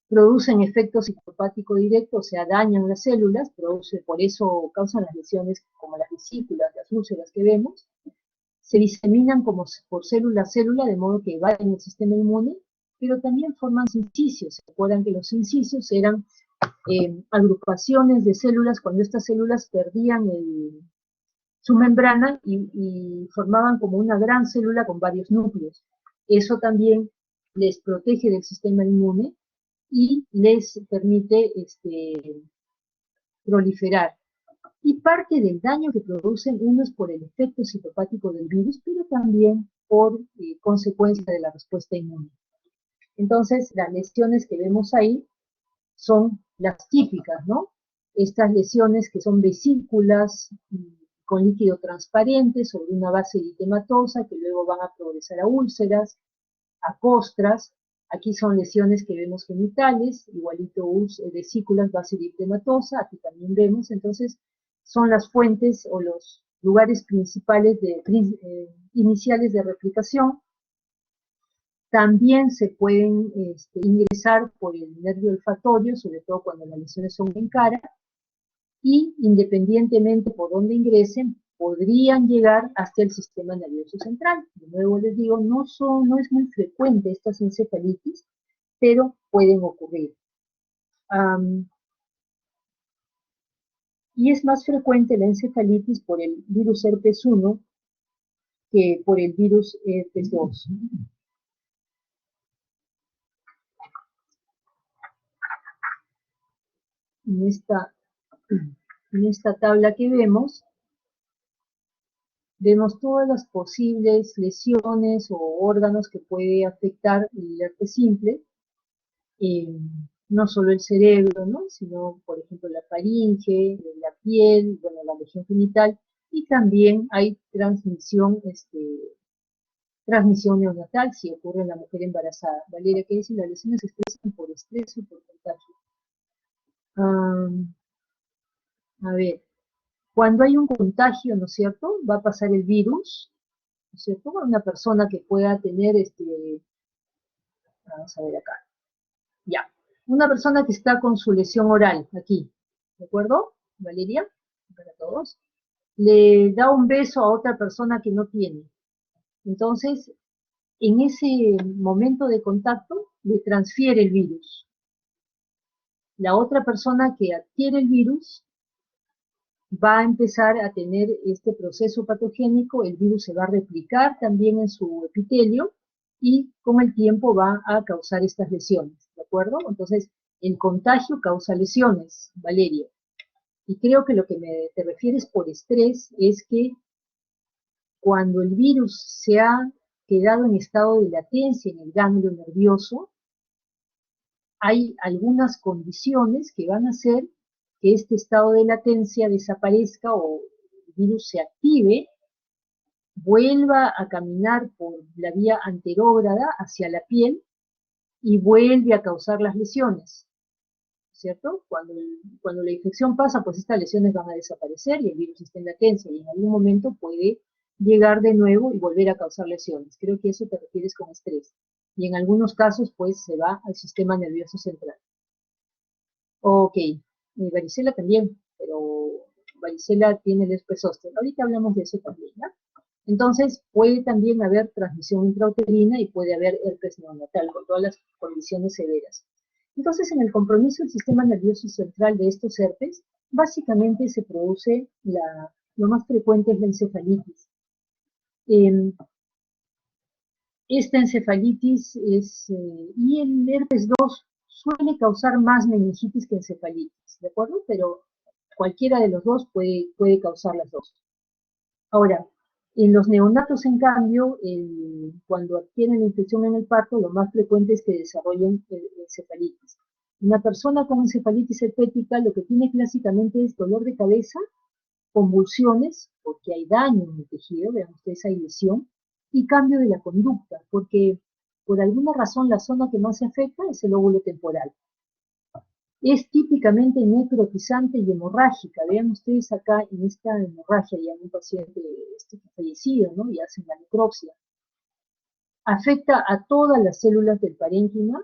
Producen efecto citopático directo, o sea, dañan las células, por eso causan las lesiones como las vesículas, las úlceras que vemos. Se diseminan como por célula a célula, de modo que evaden el sistema inmune, pero también forman sincicios. ¿Se acuerdan que los sincicios eran agrupaciones de células cuando estas células perdían su membrana y formaban como una gran célula con varios núcleos. Eso también les protege del sistema inmune y les permite proliferar. Y parte del daño que producen uno es por el efecto citopático del virus, pero también por consecuencia de la respuesta inmune. Entonces, las lesiones que vemos ahí son las típicas, ¿no? Estas lesiones que son vesículas con líquido transparente sobre una base eritematosa que luego van a progresar a úlceras, a costras. Aquí son lesiones que vemos genitales, igualito vesículas, base eritematosa, aquí también vemos. Entonces, son las fuentes o los lugares principales iniciales de replicación. También se pueden ingresar por el nervio olfatorio, sobre todo cuando las lesiones son en cara, y independientemente por dónde ingresen, podrían llegar hasta el sistema nervioso central. De nuevo les digo, no es muy frecuente estas encefalitis, pero pueden ocurrir. Y es más frecuente la encefalitis por el virus herpes 1 que por el virus herpes 2. En esta tabla que vemos todas las posibles lesiones o órganos que puede afectar el herpes simple, no solo el cerebro, ¿no? Sino, por ejemplo, la faringe, la piel, bueno, la región genital, y también hay transmisión neonatal si ocurre en la mujer embarazada. Valeria, ¿qué dice? Las lesiones se expresan por estrés o por contagio. A ver, cuando hay un contagio, ¿no es cierto? Va a pasar el virus, ¿no es cierto? Una persona que pueda tener, vamos a ver acá, ya, una persona que está con su lesión oral, aquí, ¿de acuerdo, Valeria? Para todos, le da un beso a otra persona que no tiene. Entonces, en ese momento de contacto, le transfiere el virus. La otra persona que adquiere el virus va a empezar a tener este proceso patogénico, el virus se va a replicar también en su epitelio y con el tiempo va a causar estas lesiones, ¿de acuerdo? Entonces, el contagio causa lesiones, Valeria. Y creo que lo que te refieres por estrés es que cuando el virus se ha quedado en estado de latencia en el ganglio nervioso, hay algunas condiciones que van a hacer que este estado de latencia desaparezca o el virus se active, vuelva a caminar por la vía anterógrada hacia la piel y vuelve a causar las lesiones, ¿cierto? Cuando la infección pasa, pues estas lesiones van a desaparecer y el virus está en latencia y en algún momento puede llegar de nuevo y volver a causar lesiones. Creo que eso te refieres con estrés. Y en algunos casos, pues, se va al sistema nervioso central. Ok, varicela también, pero varicela tiene el herpes zóster. Ahorita hablamos de eso también, ¿ya? Entonces, puede también haber transmisión intrauterina y puede haber herpes neonatal, con todas las condiciones severas. Entonces, en el compromiso del sistema nervioso central de estos herpes, básicamente se produce lo más frecuente es la encefalitis. Esta encefalitis y el herpes 2 suele causar más meningitis que encefalitis, ¿de acuerdo? Pero cualquiera de los dos puede causar las dos. Ahora, en los neonatos, en cambio, cuando adquieren la infección en el parto, lo más frecuente es que desarrollen encefalitis. Una persona con encefalitis herpética lo que tiene clásicamente es dolor de cabeza, convulsiones, porque hay daño en el tejido, vean ustedes, hay lesión, y cambio de la conducta, porque por alguna razón la zona que más se afecta es el óvulo temporal. Es típicamente necrotizante y hemorrágica. Vean ustedes acá en esta hemorragia, ya un paciente fallecido, ¿no? Y hacen la necropsia. Afecta a todas las células del parénquima,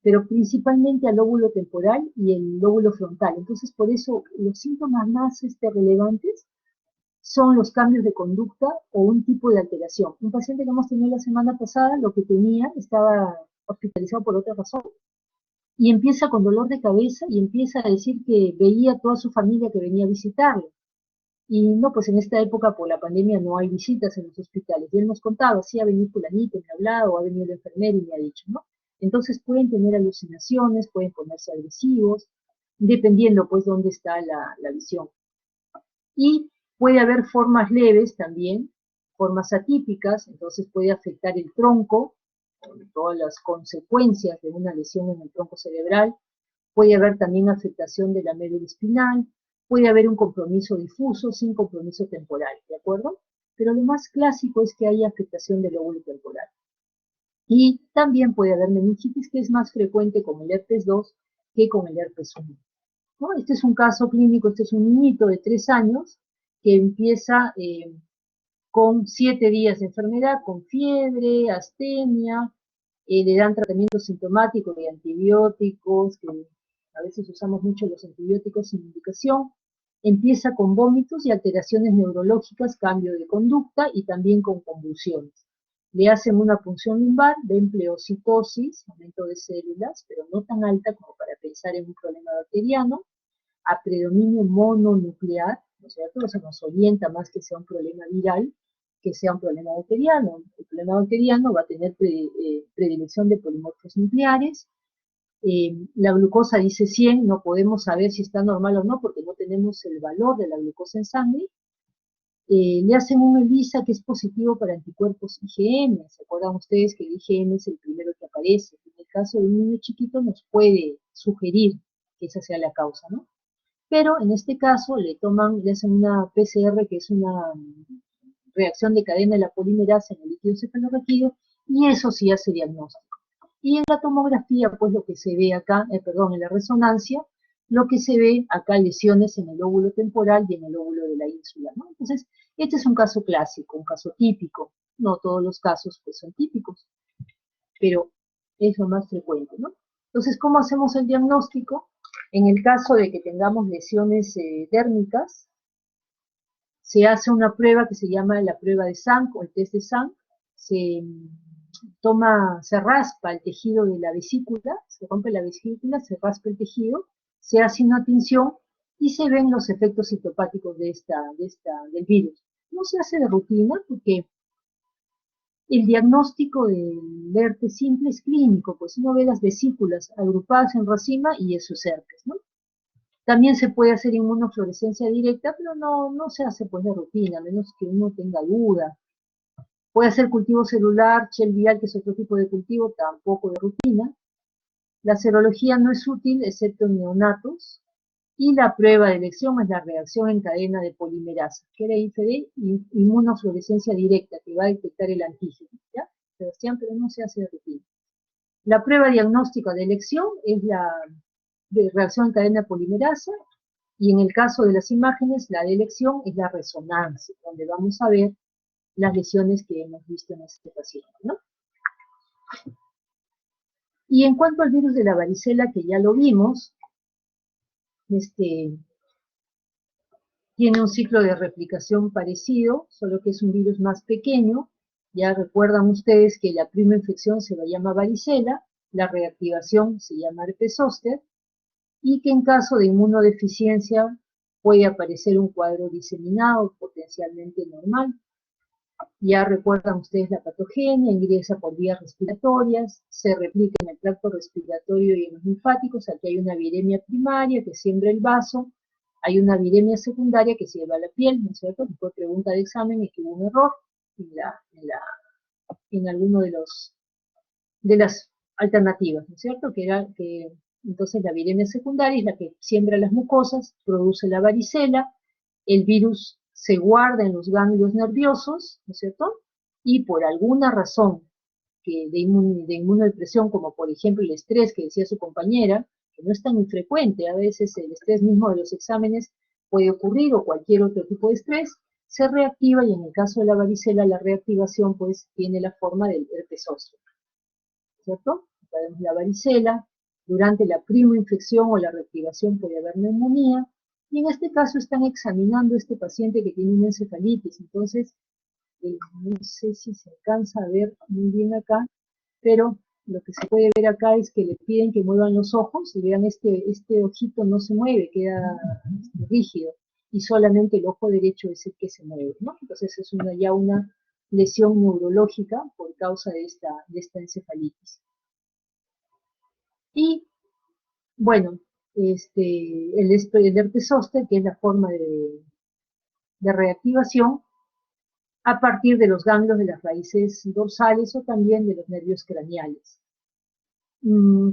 pero principalmente al lóbulo temporal y el lóbulo frontal. Entonces, por eso, los síntomas más relevantes son los cambios de conducta o un tipo de alteración. Un paciente que hemos tenido la semana pasada, lo que tenía, estaba hospitalizado por otra razón, y empieza con dolor de cabeza y empieza a decir que veía a toda su familia que venía a visitarlo. Y no, pues en esta época por la pandemia no hay visitas en los hospitales. Y él nos contaba, sí, ha venido fulanito, me ha hablado, ha venido el enfermero y me ha dicho, ¿no? Entonces pueden tener alucinaciones, pueden ponerse agresivos, dependiendo pues dónde está la visión. Y puede haber formas leves también, formas atípicas, entonces puede afectar el tronco, con todas las consecuencias de una lesión en el tronco cerebral, puede haber también afectación de la médula espinal, puede haber un compromiso difuso sin compromiso temporal, ¿de acuerdo? Pero lo más clásico es que haya afectación del lóbulo temporal. Y también puede haber meningitis, que es más frecuente con el herpes 2 que con el herpes 1. ¿No? Este es un caso clínico, este es un niñito de 3 años que empieza con 7 días de enfermedad, con fiebre, astenia, le dan tratamiento sintomático de antibióticos, que a veces usamos mucho los antibióticos sin indicación, empieza con vómitos y alteraciones neurológicas, cambio de conducta y también con convulsiones. Le hacen una punción lumbar, ven pleocitosis, aumento de células, pero no tan alta como para pensar en un problema bacteriano, a predominio mononuclear, ¿no es cierto? Eso nos orienta más que sea un problema viral, que sea un problema bacteriano. El problema bacteriano va a tener predilección de polimorfos nucleares. La glucosa dice 100, no podemos saber si está normal o no porque no tenemos el valor de la glucosa en sangre. Le hacen un ELISA que es positivo para anticuerpos IgM. ¿Se acuerdan ustedes que el IgM es el primero que aparece? En el caso de un niño chiquito nos puede sugerir que esa sea la causa, ¿no? Pero en este caso le hacen una PCR, que es una reacción de cadena de la polimerasa en el líquido cefalorraquídeo, y eso sí hace diagnóstico. Y en la tomografía, pues lo que se ve acá, en la resonancia, lo que se ve acá lesiones en el lóbulo temporal y en el lóbulo de la ínsula, ¿no? Entonces, este es un caso clásico, un caso típico. No todos los casos pues son típicos, pero es lo más frecuente, ¿no? Entonces, ¿cómo hacemos el diagnóstico? En el caso de que tengamos lesiones dérmicas, se hace una prueba que se llama la prueba de Sank o el test de Sank. Se raspa el tejido de la vesícula, se rompe la vesícula, se raspa el tejido, se hace una tinción y se ven los efectos citopáticos del virus. No se hace de rutina porque el diagnóstico del herpes simple es clínico, pues uno ve las vesículas agrupadas en racima y eso es herpes, ¿no? También se puede hacer inmunofluorescencia directa, pero no se hace pues de rutina, a menos que uno tenga duda. Puede hacer cultivo celular, Shell vial, que es otro tipo de cultivo, tampoco de rutina. La serología no es útil, excepto en neonatos. Y la prueba de elección es la reacción en cadena de polimerasa, que era IFD, inmunofluorescencia directa, que va a detectar el antígeno, ¿ya? Sebastián, pero no se hace de rutina. La prueba diagnóstica de elección es la de reacción en cadena de polimerasa, y en el caso de las imágenes, la de elección es la resonancia, donde vamos a ver las lesiones que hemos visto en este paciente, ¿no? Y en cuanto al virus de la varicela, que ya lo vimos, tiene un ciclo de replicación parecido, solo que es un virus más pequeño. Ya recuerdan ustedes que la primera infección se la llama varicela, la reactivación se llama herpes zóster, y que en caso de inmunodeficiencia puede aparecer un cuadro diseminado, potencialmente normal. Ya recuerdan ustedes la patogenia, ingresa por vías respiratorias, se replica en el tracto respiratorio y en los linfáticos. Aquí hay una viremia primaria que siembra el vaso, hay una viremia secundaria que se lleva a la piel, ¿no es cierto? Fue pregunta de examen y que hubo un error en alguno de las alternativas, ¿no es cierto? Entonces la viremia secundaria es la que siembra las mucosas, produce la varicela, el virus se guarda en los ganglios nerviosos, ¿no es cierto? Y por alguna razón de inmunodepresión, como por ejemplo el estrés que decía su compañera, que no es tan infrecuente, a veces el estrés mismo de los exámenes puede ocurrir o cualquier otro tipo de estrés, se reactiva, y en el caso de la varicela la reactivación pues tiene la forma del herpes zóster, ¿cierto? Tenemos la varicela, durante la primoinfección o la reactivación puede haber neumonía, y en este caso están examinando a este paciente que tiene una encefalitis. Entonces, no sé si se alcanza a ver muy bien acá, pero lo que se puede ver acá es que le piden que muevan los ojos, y vean este ojito no se mueve, queda rígido. y solamente el ojo derecho es el que se mueve, ¿no? Entonces es ya una lesión neurológica por causa de esta encefalitis. Y, bueno, el herpes zóster, que es la forma de reactivación, a partir de los ganglios de las raíces dorsales o también de los nervios craneales.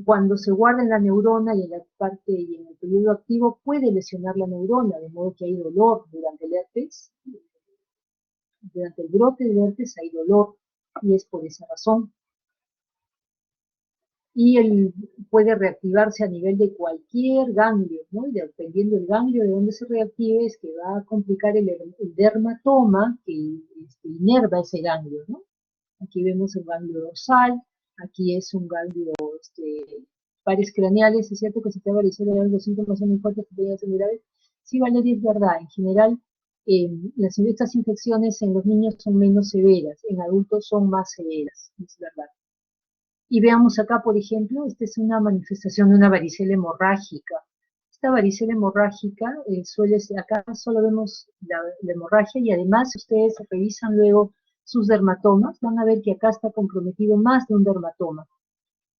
Cuando se guarda en la neurona y en la parte y en el periodo activo puede lesionar la neurona, de modo que hay dolor durante el herpes, durante el brote del herpes hay dolor y es por esa razón. Y puede reactivarse a nivel de cualquier ganglio, ¿no? Y dependiendo del ganglio de donde se reactive es que va a complicar el dermatoma que inerva ese ganglio, ¿no? Aquí vemos el ganglio dorsal, aquí es un ganglio, pares craneales. Es cierto que si te varicela los síntomas son muy fuertes, que pueden ser muy graves. Sí, Valeria, es verdad. En general, estas infecciones en los niños son menos severas, en adultos son más severas, es verdad. Y veamos acá, por ejemplo, esta es una manifestación de una varicela hemorrágica. Esta varicela hemorrágica suele ser, acá solo vemos la hemorragia, y además si ustedes revisan luego sus dermatomas, van a ver que acá está comprometido más de un dermatoma.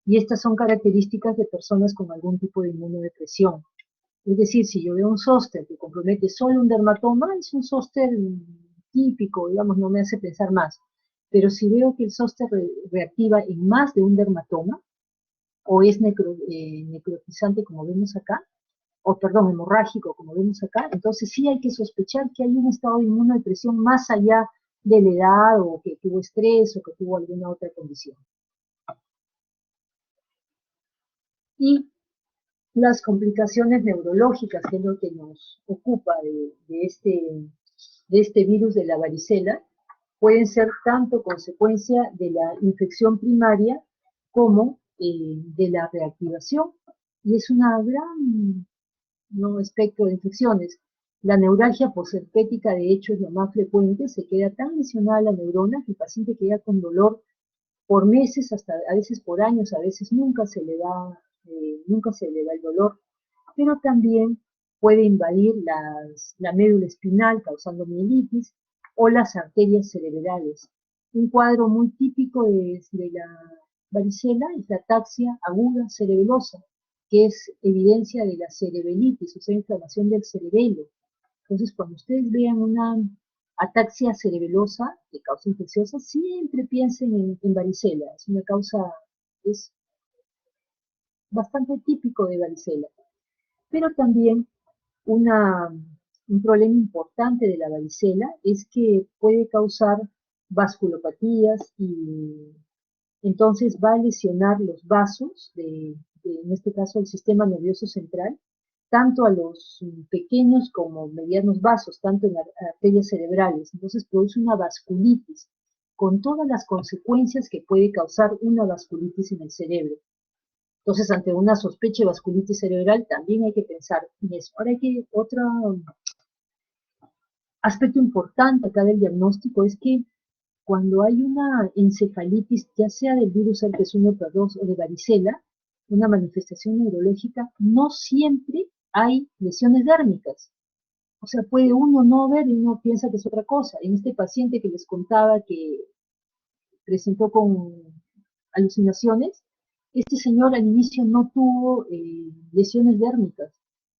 Y estas son características de personas con algún tipo de inmunodepresión. Es decir, si yo veo un zóster que compromete solo un dermatoma, es un zóster típico, digamos, no me hace pensar más. Pero si veo que el zóster reactiva en más de un dermatoma, o es necrotizante como vemos acá, o perdón, hemorrágico como vemos acá, entonces sí hay que sospechar que hay un estado de inmunodepresión más allá de la edad, o que tuvo estrés, o que tuvo alguna otra condición. Y las complicaciones neurológicas, que es lo que nos ocupa de este virus de la varicela, pueden ser tanto consecuencia de la infección primaria como de la reactivación, y es una gran espectro de infecciones. La neuralgia posherpética, de hecho, es lo más frecuente. Se queda tan lesionada la neurona que el paciente queda con dolor por meses, hasta a veces por años, a veces nunca se le da el dolor, pero también puede invadir la médula espinal causando mielitis o las arterias cerebrales. Un cuadro muy típico de la varicela es la ataxia aguda cerebelosa, que es evidencia de la cerebelitis, o sea, inflamación del cerebelo. Entonces, cuando ustedes vean una ataxia cerebelosa de causa infecciosa, siempre piensen en varicela. Es bastante típico de varicela. Pero también un problema importante de la varicela es que puede causar vasculopatías, y entonces va a lesionar los vasos, en este caso el sistema nervioso central, tanto a los pequeños como medianos vasos, tanto en arterias cerebrales. Entonces produce una vasculitis, con todas las consecuencias que puede causar una vasculitis en el cerebro. Entonces, ante una sospecha de vasculitis cerebral, también hay que pensar en eso. Ahora, otro aspecto importante acá del diagnóstico es que cuando hay una encefalitis, ya sea del virus herpes 1, herpes 2 o de varicela, una manifestación neurológica, no siempre hay lesiones dérmicas. O sea, puede uno no ver y uno piensa que es otra cosa. En este paciente que les contaba que presentó con alucinaciones, este señor al inicio no tuvo lesiones dérmicas.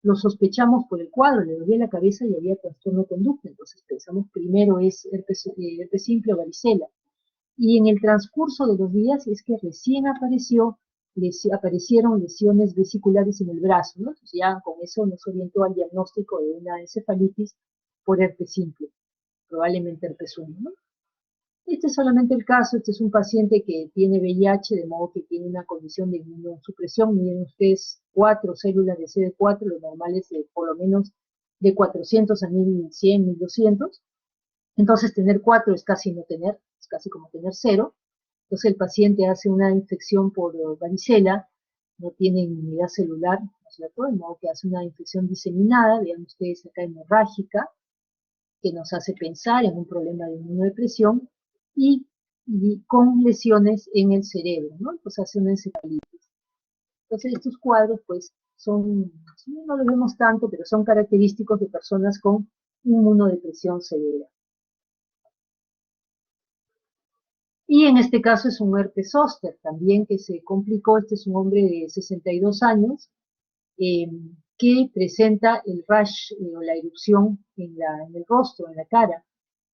Lo sospechamos por el cuadro, le dolía la cabeza y había trastorno de conducta. Entonces pensamos primero es herpes simple o varicela. Y en el transcurso de los días es que recién aparecieron lesiones vesiculares en el brazo, ¿no? Entonces ya con eso nos orientó al diagnóstico de una encefalitis por herpes simple, probablemente herpes 1, ¿no? Este es solamente el caso. Este es un paciente que tiene VIH, de modo que tiene una condición de inmunosupresión. Miren ustedes, 4 células de CD4, lo normal es de por lo menos de 400 a 1100, 1200. Entonces tener 4 es casi no tener, es casi como tener 0. Entonces el paciente hace una infección por varicela, no tiene inmunidad celular, ¿no es cierto? De modo que hace una infección diseminada, vean ustedes acá, hemorrágica, que nos hace pensar en un problema de inmunodepresión, y con lesiones en el cerebro, ¿no? Pues hace una encefalitis. Entonces estos cuadros, pues, no los vemos tanto, pero son característicos de personas con inmunodepresión severa. Y en este caso es un herpes zóster también que se complicó. Este es un hombre de 62 años que presenta el rash o la erupción en el rostro, en la cara,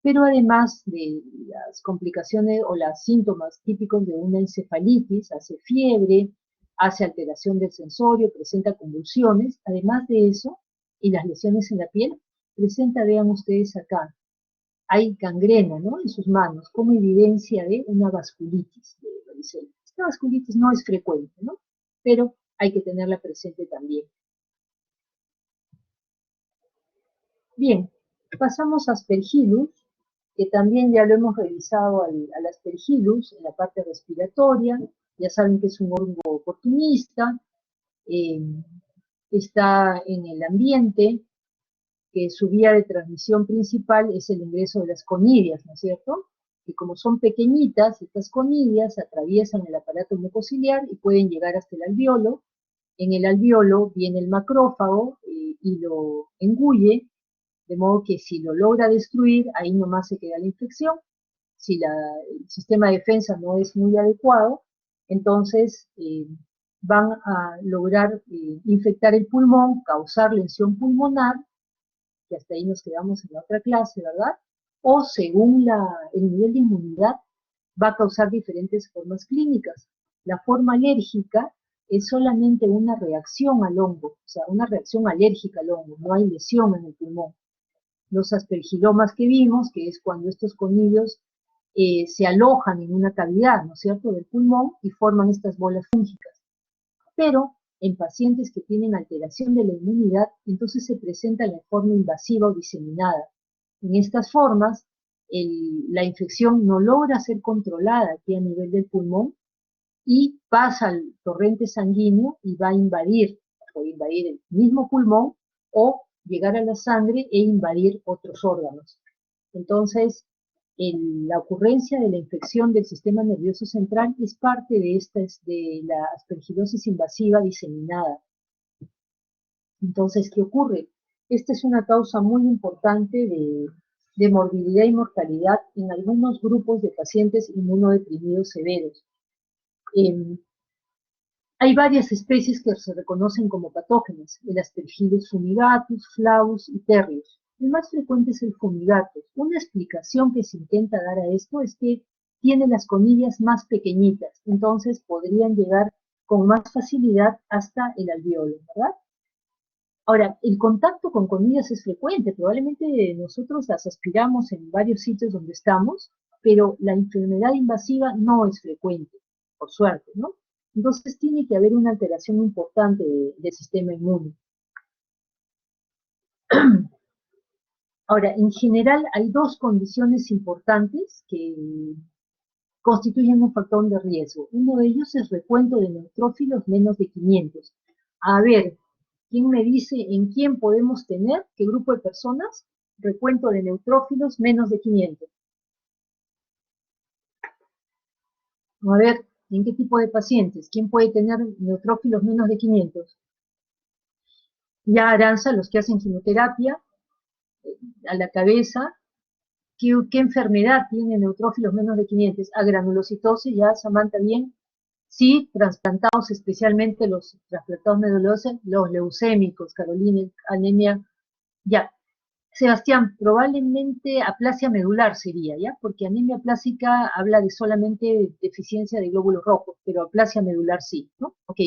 pero además de las complicaciones o los síntomas típicos de una encefalitis, hace fiebre, hace alteración del sensorio, presenta convulsiones. Además de eso, y las lesiones en la piel, presenta, vean ustedes acá, hay gangrena, ¿no?, en sus manos, como evidencia de una vasculitis de varicela. Esta vasculitis no es frecuente, ¿no?, pero hay que tenerla presente también. Bien, pasamos a Aspergillus, que también ya lo hemos revisado al Aspergillus en la parte respiratoria. Ya saben que es un hongo oportunista, está en el ambiente, que su vía de transmisión principal es el ingreso de las conidias, ¿no es cierto? Y como son pequeñitas, estas conidias atraviesan el aparato mucociliar y pueden llegar hasta el alveolo. En el alveolo viene el macrófago y lo engulle, de modo que si lo logra destruir, ahí nomás se queda la infección. Si el sistema de defensa no es muy adecuado, entonces van a lograr infectar el pulmón, causar lesión pulmonar, que hasta ahí nos quedamos en la otra clase, ¿verdad? O según el nivel de inmunidad, va a causar diferentes formas clínicas. La forma alérgica es solamente una reacción al hongo, o sea, una reacción alérgica al hongo, no hay lesión en el pulmón. Los aspergilomas que vimos, que es cuando estos conillos se alojan en una cavidad, ¿no es cierto?, del pulmón y forman estas bolas fúngicas. Pero en pacientes que tienen alteración de la inmunidad, entonces se presentan en forma invasiva o diseminada. En estas formas, la infección no logra ser controlada aquí a nivel del pulmón y pasa al torrente sanguíneo y va a invadir, puede invadir el mismo pulmón o llegar a la sangre e invadir otros órganos. Entonces, la ocurrencia de la infección del sistema nervioso central es parte de la aspergilosis invasiva diseminada. Entonces, ¿qué ocurre? Esta es una causa muy importante de morbilidad y mortalidad en algunos grupos de pacientes inmunodeprimidos severos. Hay varias especies que se reconocen como patógenas: el Aspergillus fumigatus, flavus y terrius. El más frecuente es el fumigatus. Una explicación que se intenta dar a esto es que tiene las conillas más pequeñitas, entonces podrían llegar con más facilidad hasta el alveolo, ¿verdad? Ahora, el contacto con conillas es frecuente, probablemente nosotros las aspiramos en varios sitios donde estamos, pero la enfermedad invasiva no es frecuente, por suerte, ¿no? Entonces tiene que haber una alteración importante del sistema inmune. Ahora, en general hay dos condiciones importantes que constituyen un factor de riesgo. Uno de ellos es recuento de neutrófilos menos de 500. A ver, ¿quién me dice en quién podemos tener, qué grupo de personas, recuento de neutrófilos menos de 500? A ver, ¿en qué tipo de pacientes? ¿Quién puede tener neutrófilos menos de 500? Ya Aranza, los que hacen quimioterapia a la cabeza. ¿Qué enfermedad tiene neutrófilos menos de 500? A granulocitosis, ya Samantha, bien. Sí, trasplantados, especialmente los trasplantados medulosos, los leucémicos, Carolina, anemia, ya. Sebastián, probablemente aplasia medular sería, ¿ya? Porque anemia plásica habla de solamente deficiencia de glóbulos rojos, pero aplasia medular sí, ¿no? Ok.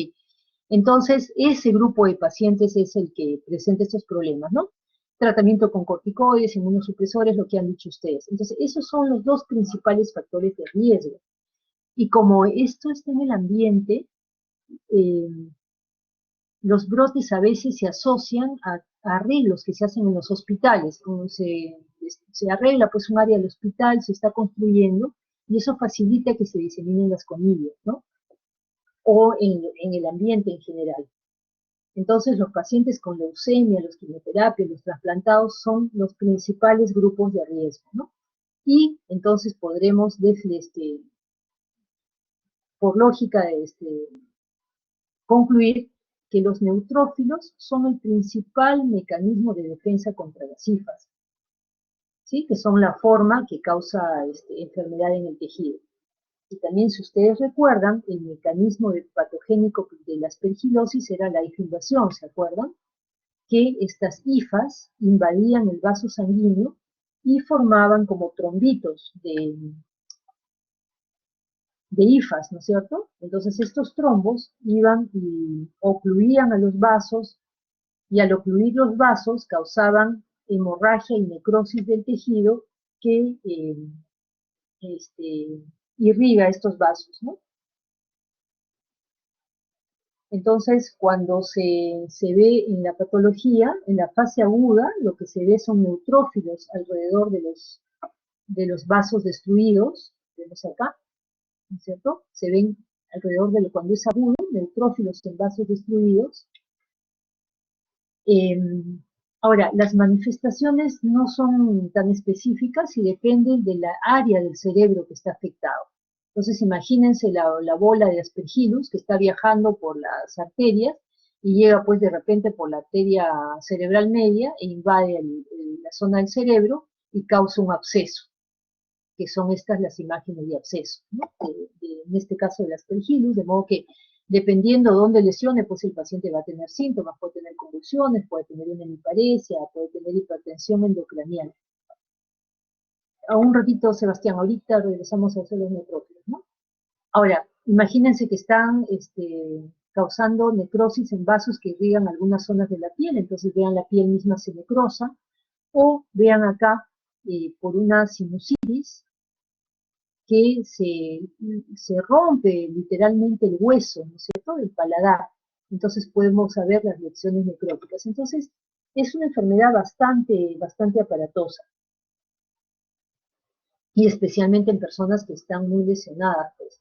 Entonces, ese grupo de pacientes es el que presenta estos problemas, ¿no? Tratamiento con corticoides, inmunosupresores, lo que han dicho ustedes. Entonces, esos son los dos principales factores de riesgo. Y como esto está en el ambiente, los brotes a veces se asocian a arreglos que se hacen en los hospitales. Como se arregla pues un área del hospital, se está construyendo, y eso facilita que se diseminen las conillas, ¿no? O en el ambiente en general. Entonces, los pacientes con leucemia, los quimioterapias, los trasplantados son los principales grupos de riesgo, ¿no? Y entonces podremos, por lógica, concluir que los neutrófilos son el principal mecanismo de defensa contra las hifas, ¿sí? Que son la forma que causa enfermedad en el tejido. Y también, si ustedes recuerdan, el mecanismo patogénico de la aspergilosis era la hifa-invasión, ¿se acuerdan? Que estas hifas invadían el vaso sanguíneo y formaban como trombitos de hifas, ¿no es cierto? Entonces estos trombos iban y ocluían a los vasos, y al ocluir los vasos causaban hemorragia y necrosis del tejido que irriga estos vasos, ¿no? Entonces, cuando se ve en la patología, en la fase aguda, lo que se ve son neutrófilos alrededor de los vasos destruidos, vemos acá, ¿no es cierto? Se ven alrededor de cuando es agudo, neutrófilos en vasos destruidos. Ahora, las manifestaciones no son tan específicas y dependen de la área del cerebro que está afectado. Entonces, imagínense la bola de Aspergillus que está viajando por las arterias y llega pues de repente por la arteria cerebral media e invade la zona del cerebro y causa un absceso, que son estas las imágenes de absceso, ¿no? En este caso del Aspergillus, de modo que dependiendo de dónde lesione, pues el paciente va a tener síntomas, puede tener convulsiones, puede tener una hemiparesia, puede tener hipertensión endocranial. A un ratito, Sebastián, ahorita regresamos a hacer los neutrófilos, ¿no? Ahora, imagínense que están causando necrosis en vasos que irrigan algunas zonas de la piel, entonces vean la piel misma se necrosa, o vean acá por una sinusitis que se rompe literalmente el hueso, ¿no es cierto?, del paladar. Entonces podemos saber las lesiones necróticas. Entonces, es una enfermedad bastante aparatosa. Y especialmente en personas que están muy lesionadas, pues.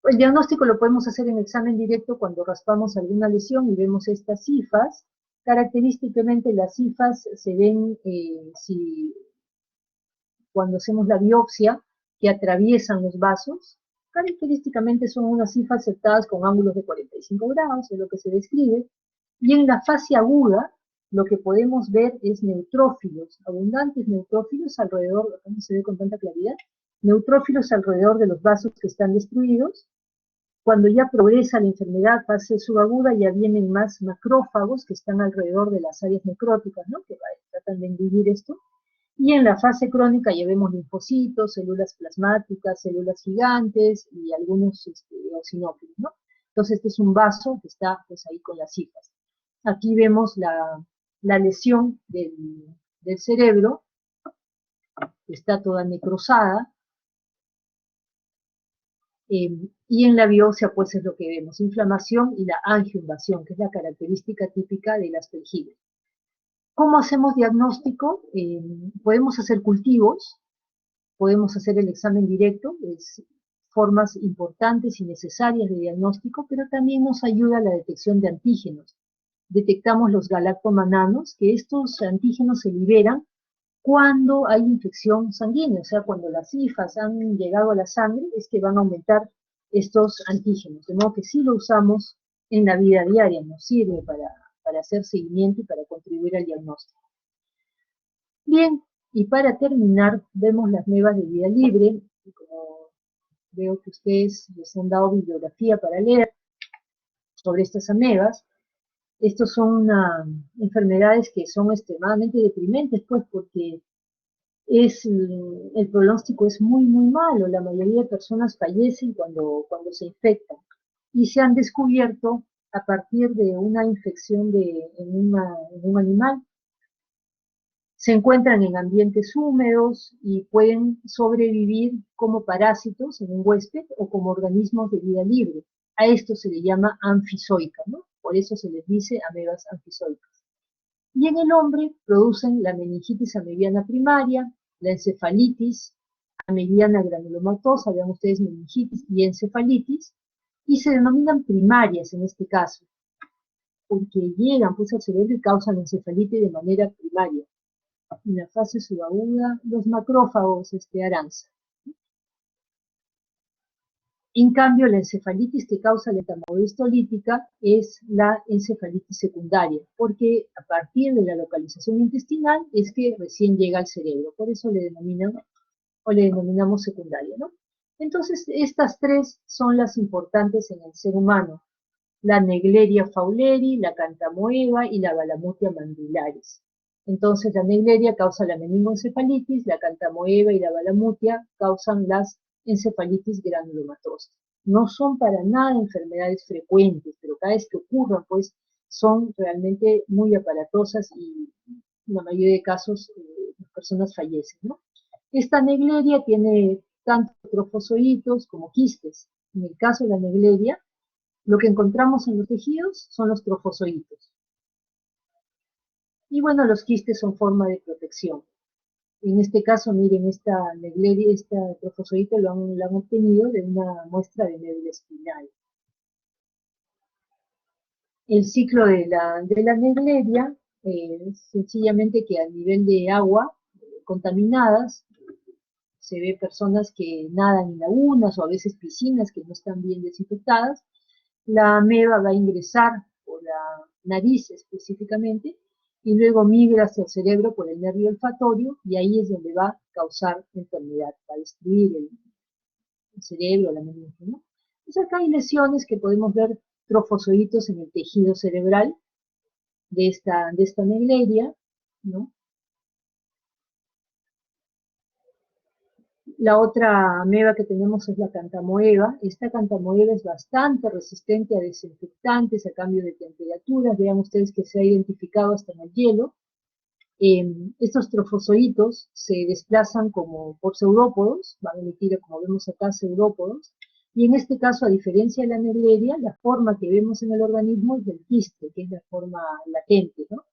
El diagnóstico lo podemos hacer en examen directo cuando raspamos alguna lesión y vemos estas hifas. Característicamente las hifas se ven cuando hacemos la biopsia, que atraviesan los vasos. Característicamente son unas hifas septadas con ángulos de 45 grados, es lo que se describe. Y en la fase aguda, lo que podemos ver es neutrófilos, abundantes neutrófilos alrededor, no se ve con tanta claridad, neutrófilos alrededor de los vasos que están destruidos. Cuando ya progresa la enfermedad, fase subaguda, ya vienen más macrófagos que están alrededor de las áreas necróticas, ¿no?, que tratan de engullir esto. Y en la fase crónica ya vemos linfocitos, células plasmáticas, células gigantes y algunos eosinófilos, ¿no? Entonces este es un vaso que está pues ahí con las hifas. Aquí vemos la lesión del cerebro, que está toda necrosada, y en la biopsia pues es lo que vemos, inflamación y la angioinvasión, que es la característica típica de la aspergillus. ¿Cómo hacemos diagnóstico? Podemos hacer cultivos, podemos hacer el examen directo, es formas importantes y necesarias de diagnóstico, pero también nos ayuda a la detección de antígenos. Detectamos los galactomananos, que estos antígenos se liberan cuando hay infección sanguínea, o sea, cuando las hifas han llegado a la sangre, es que van a aumentar estos antígenos, de modo que sí lo usamos en la vida diaria, nos sirve para hacer seguimiento y para contribuir al diagnóstico. Bien, y para terminar, vemos las amebas de vida libre, y como veo que ustedes les han dado bibliografía para leer sobre estas amebas. Estos son enfermedades que son extremadamente deprimentes, pues, porque el pronóstico es muy malo. La mayoría de personas fallecen cuando se infectan. Y se han descubierto a partir de una infección en un animal. Se encuentran en ambientes húmedos y pueden sobrevivir como parásitos en un huésped o como organismos de vida libre. A esto se le llama anfizoica, ¿no? Por eso se les dice amebas anfizoicas. Y en el hombre producen la meningitis amebiana primaria, la encefalitis amebiana granulomatosa, vean ustedes meningitis y encefalitis, y se denominan primarias en este caso, porque llegan pues al cerebro y causan encefalitis de manera primaria. En la fase subaguda, los macrófagos aranza. En cambio, la encefalitis que causa la etamohistolítica es la encefalitis secundaria, porque a partir de la localización intestinal es que recién llega al cerebro, por eso le denominamos secundaria, ¿no? Entonces, estas tres son las importantes en el ser humano: la Naegleria fowleri, la Cantamoeba y la Balamutia mandibularis. Entonces, la Naegleria causa la meningoencefalitis, la Cantamoeba y la Balamutia causan las encefalitis granulomatosas. No son para nada enfermedades frecuentes, pero cada vez que ocurran, pues, son realmente muy aparatosas y en la mayoría de casos las personas fallecen, ¿no? Esta Naegleria tiene tanto trofozoitos como quistes. En el caso de la Naegleria, lo que encontramos en los tejidos son los trofozoitos. Y bueno, los quistes son forma de protección. En este caso, miren, esta Naegleria, este trofozoito lo han obtenido de una muestra de médula espinal. El ciclo de la Naegleria es sencillamente que a nivel de agua contaminadas, se ve personas que nadan en lagunas o a veces piscinas que no están bien desinfectadas. La ameba va a ingresar por la nariz específicamente y luego migra hacia el cerebro por el nervio olfatorio y ahí es donde va a causar enfermedad, va a destruir el cerebro, la meninge, ¿no? Entonces acá hay lesiones que podemos ver trofozoitos en el tejido cerebral de esta Naegleria, ¿no? La otra ameba que tenemos es la Cantamoeba. Esta Cantamoeba es bastante resistente a desinfectantes, a cambio de temperaturas. Vean ustedes que se ha identificado hasta en el hielo. Estos trofozoitos se desplazan como por pseudópodos, van a emitir, como vemos acá, pseudópodos. Y en este caso, a diferencia de la Naegleria, la forma que vemos en el organismo es del quiste, que es la forma latente, ¿no?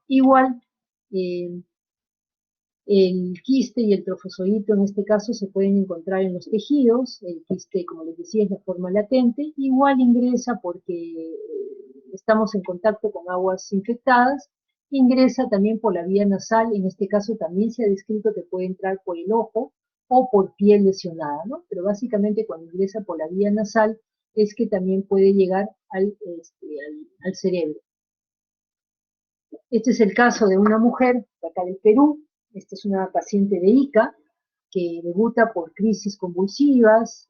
Igual, eh, el quiste y el trofozoito en este caso se pueden encontrar en los tejidos. El quiste, como les decía, es la forma latente. Igual ingresa porque estamos en contacto con aguas infectadas. Ingresa también por la vía nasal. En este caso también se ha descrito que puede entrar por el ojo o por piel lesionada, ¿no? Pero básicamente cuando ingresa por la vía nasal es que también puede llegar al cerebro. Este es el caso de una mujer de acá del Perú. Esta es una paciente de ICA que debuta por crisis convulsivas,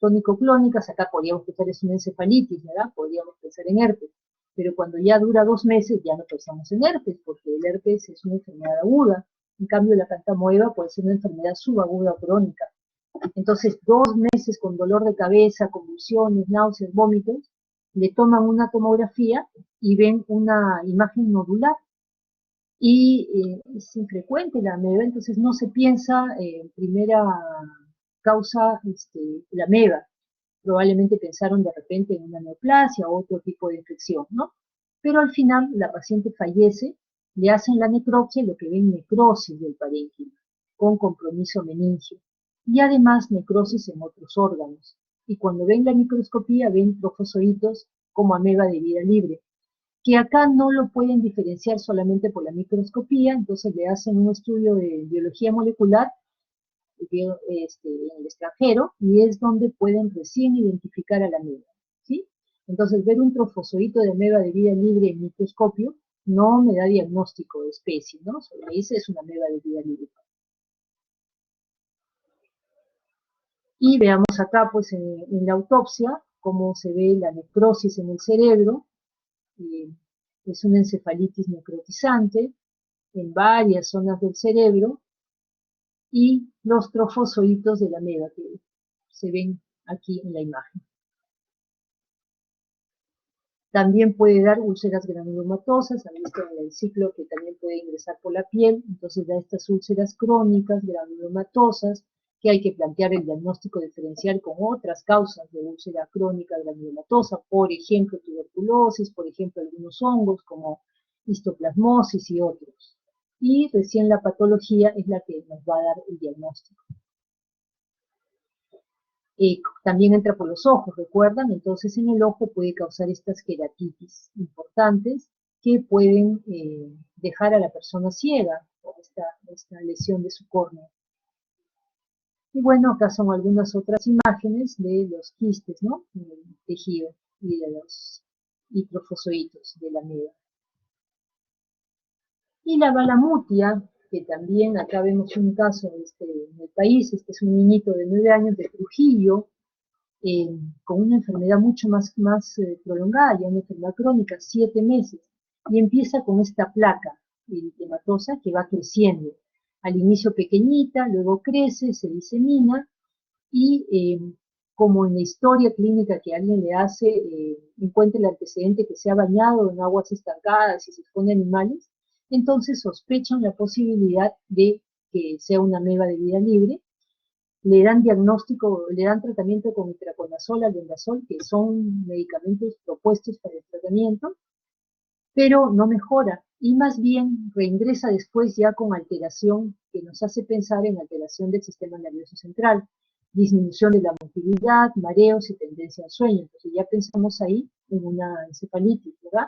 tónico-clónicas. Acá podríamos pensar es una encefalitis, ¿verdad? Podríamos pensar en herpes. Pero cuando ya dura 2 meses ya no pensamos en herpes, porque el herpes es una enfermedad aguda. En cambio, la cantamoeba puede ser una enfermedad subaguda o crónica. Entonces, 2 meses con dolor de cabeza, convulsiones, náuseas, vómitos, le toman una tomografía y ven una imagen nodular. Y es infrecuente la ameba, entonces no se piensa en primera causa la ameba. Probablemente pensaron de repente en una neoplasia o otro tipo de infección, ¿no? Pero al final la paciente fallece, le hacen la necropsia y lo que ven necrosis del parénquima, con compromiso meningio. Y además necrosis en otros órganos. Y cuando ven la microscopía ven trofozoitos como ameba de vida libre, que acá no lo pueden diferenciar solamente por la microscopía. Entonces le hacen un estudio de biología molecular en el extranjero y es donde pueden recién identificar a la ameba, ¿sí? Entonces ver un trofozoito de ameba de vida libre en microscopio no me da diagnóstico de especie, ¿no? Solo me dice es una ameba de vida libre. Y veamos acá, pues en la autopsia, cómo se ve la necrosis en el cerebro. eh, es una encefalitis necrotizante en varias zonas del cerebro y los trofozoitos de la ameba que se ven aquí en la imagen. También puede dar úlceras granulomatosas, han visto en el ciclo que también puede ingresar por la piel, entonces da estas úlceras crónicas granulomatosas que hay que plantear el diagnóstico diferencial con otras causas de úlcera crónica granulomatosa, por ejemplo tuberculosis, por ejemplo algunos hongos como histoplasmosis y otros. Y recién la patología es la que nos va a dar el diagnóstico. También entra por los ojos, ¿recuerdan? Entonces en el ojo puede causar estas queratitis importantes que pueden dejar a la persona ciega por esta lesión de su córnea. Y bueno, acá son algunas otras imágenes de los quistes, ¿no? En el tejido y de los trofozoitos de la ameba. Y la balamutia, que también acá vemos un caso en el país, este es un niñito de 9 años de Trujillo, con una enfermedad mucho más prolongada, ya una enfermedad crónica, 7 meses, y empieza con esta placa eritematosa que va creciendo. Al inicio pequeñita, luego crece, se disemina, y como en la historia clínica que alguien le hace, encuentra el antecedente que se ha bañado en aguas estancadas y se expone a animales, entonces sospechan la posibilidad de que sea una ameba de vida libre, le dan diagnóstico, le dan tratamiento con itraconazol, albendazol, que son medicamentos propuestos para el tratamiento, pero no mejora y más bien reingresa después ya con alteración que nos hace pensar en alteración del sistema nervioso central, disminución de la motilidad, mareos y tendencia al sueño. Entonces ya pensamos ahí en una encefalitis, ¿verdad?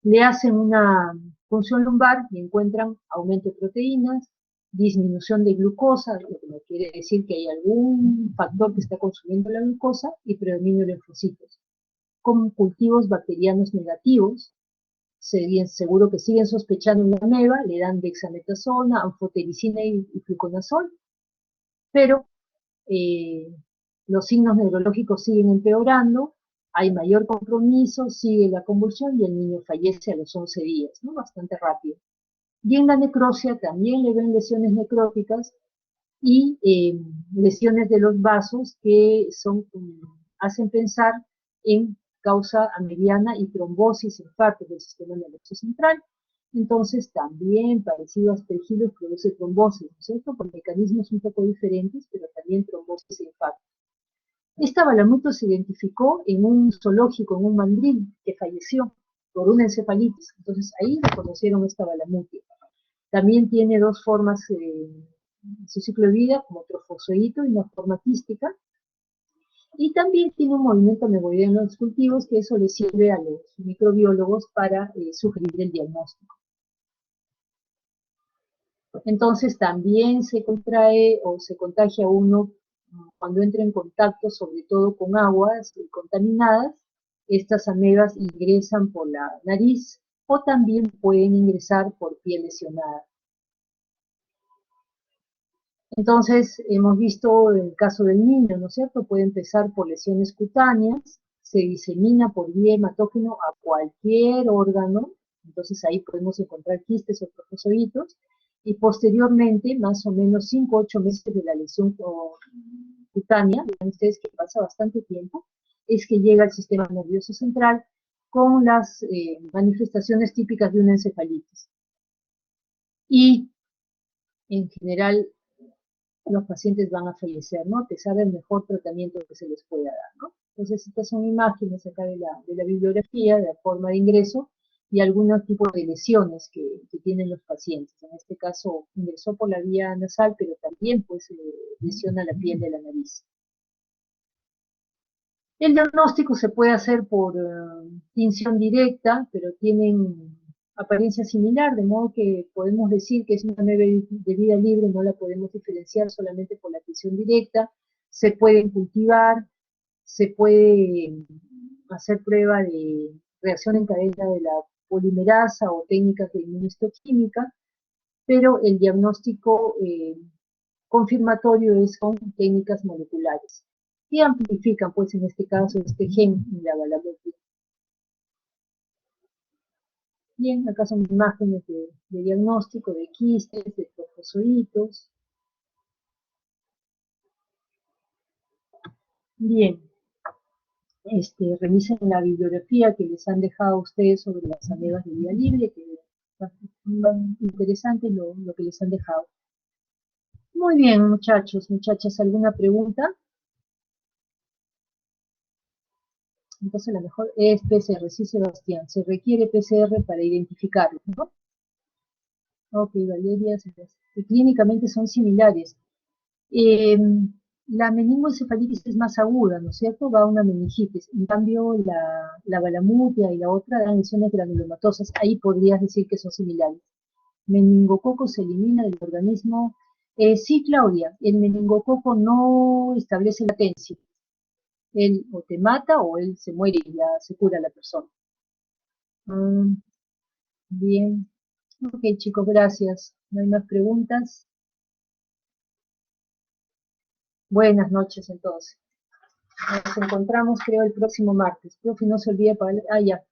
Le hacen una punción lumbar y encuentran aumento de proteínas, disminución de glucosa, lo que no quiere decir que hay algún factor que está consumiendo la glucosa, y predominio de linfocitos. Con cultivos bacterianos negativos, seguro que siguen sospechando una ameba, le dan dexametasona, anfotericina y fluconazol, pero los signos neurológicos siguen empeorando, hay mayor compromiso, sigue la convulsión y el niño fallece a los 11 días, ¿no? Bastante rápido. Y en la necrosia también le ven lesiones necróticas y lesiones de los vasos que hacen pensar en causa amebiana y trombosis en partes del sistema nervioso central. Entonces, también, parecido a Aspergillus, produce trombosis, ¿no es cierto? Por mecanismos un poco diferentes, pero también trombosis e infarto. Esta balamuto se identificó en un zoológico, en un mandril, que falleció por una encefalitis. Entonces, ahí reconocieron esta balamutia. También tiene dos formas su ciclo de vida, como trofozoito y una forma quística, y también tiene un movimiento ameboideo en los cultivos, que eso le sirve a los microbiólogos para sugerir el diagnóstico. Entonces también se contrae o se contagia uno cuando entra en contacto, sobre todo con aguas contaminadas. Estas amebas ingresan por la nariz o también pueden ingresar por piel lesionada. Entonces, hemos visto el caso del niño, ¿no es cierto? Puede empezar por lesiones cutáneas, se disemina por vía hematógeno a cualquier órgano, entonces ahí podemos encontrar quistes o trofozoitos, y posteriormente, más o menos 5 o 8 meses de la lesión cutánea, vean ustedes que pasa bastante tiempo, es que llega al sistema nervioso central con las manifestaciones típicas de una encefalitis. Y en general los pacientes van a fallecer, ¿no? A pesar del mejor tratamiento que se les pueda dar, ¿no? Entonces, estas son imágenes acá de la bibliografía, de la forma de ingreso y algunos tipos de lesiones que tienen los pacientes. En este caso, ingresó por la vía nasal, pero también pues lesiona la piel de la nariz. El diagnóstico se puede hacer por tinción directa, pero tienen apariencia similar, de modo que podemos decir que es una ameba de vida libre, no la podemos diferenciar solamente por la tinción directa. Se pueden cultivar, se puede hacer prueba de reacción en cadena de la polimerasa o técnicas de inmunohistoquímica, pero el diagnóstico confirmatorio es con técnicas moleculares, que amplifican, pues en este caso, este gen en la balamutia. Bien, acá son imágenes de diagnóstico de quistes, de trofozoitos. Bien, revisen la bibliografía que les han dejado a ustedes sobre las amebas de vida libre, que es interesante lo que les han dejado. Muy bien, muchachos, muchachas, ¿alguna pregunta? Entonces, la mejor es PCR, sí, Sebastián. Se requiere PCR para identificarlo, ¿no? Ok, Valeria, clínicamente son similares. La meningoencefalitis es más aguda, ¿no es cierto? Va a una meningitis. En cambio, la balamutia y la otra dan lesiones granulomatosas. Ahí podrías decir que son similares. Meningococo se elimina del organismo Sí, Claudia, el meningococo no establece latencia. Él o te mata o él se muere y ya se cura la persona. Mm, bien. Ok, chicos, gracias. No hay más preguntas. Buenas noches entonces. Nos encontramos creo el próximo martes. Creo que no se olvide para... Ah, ya.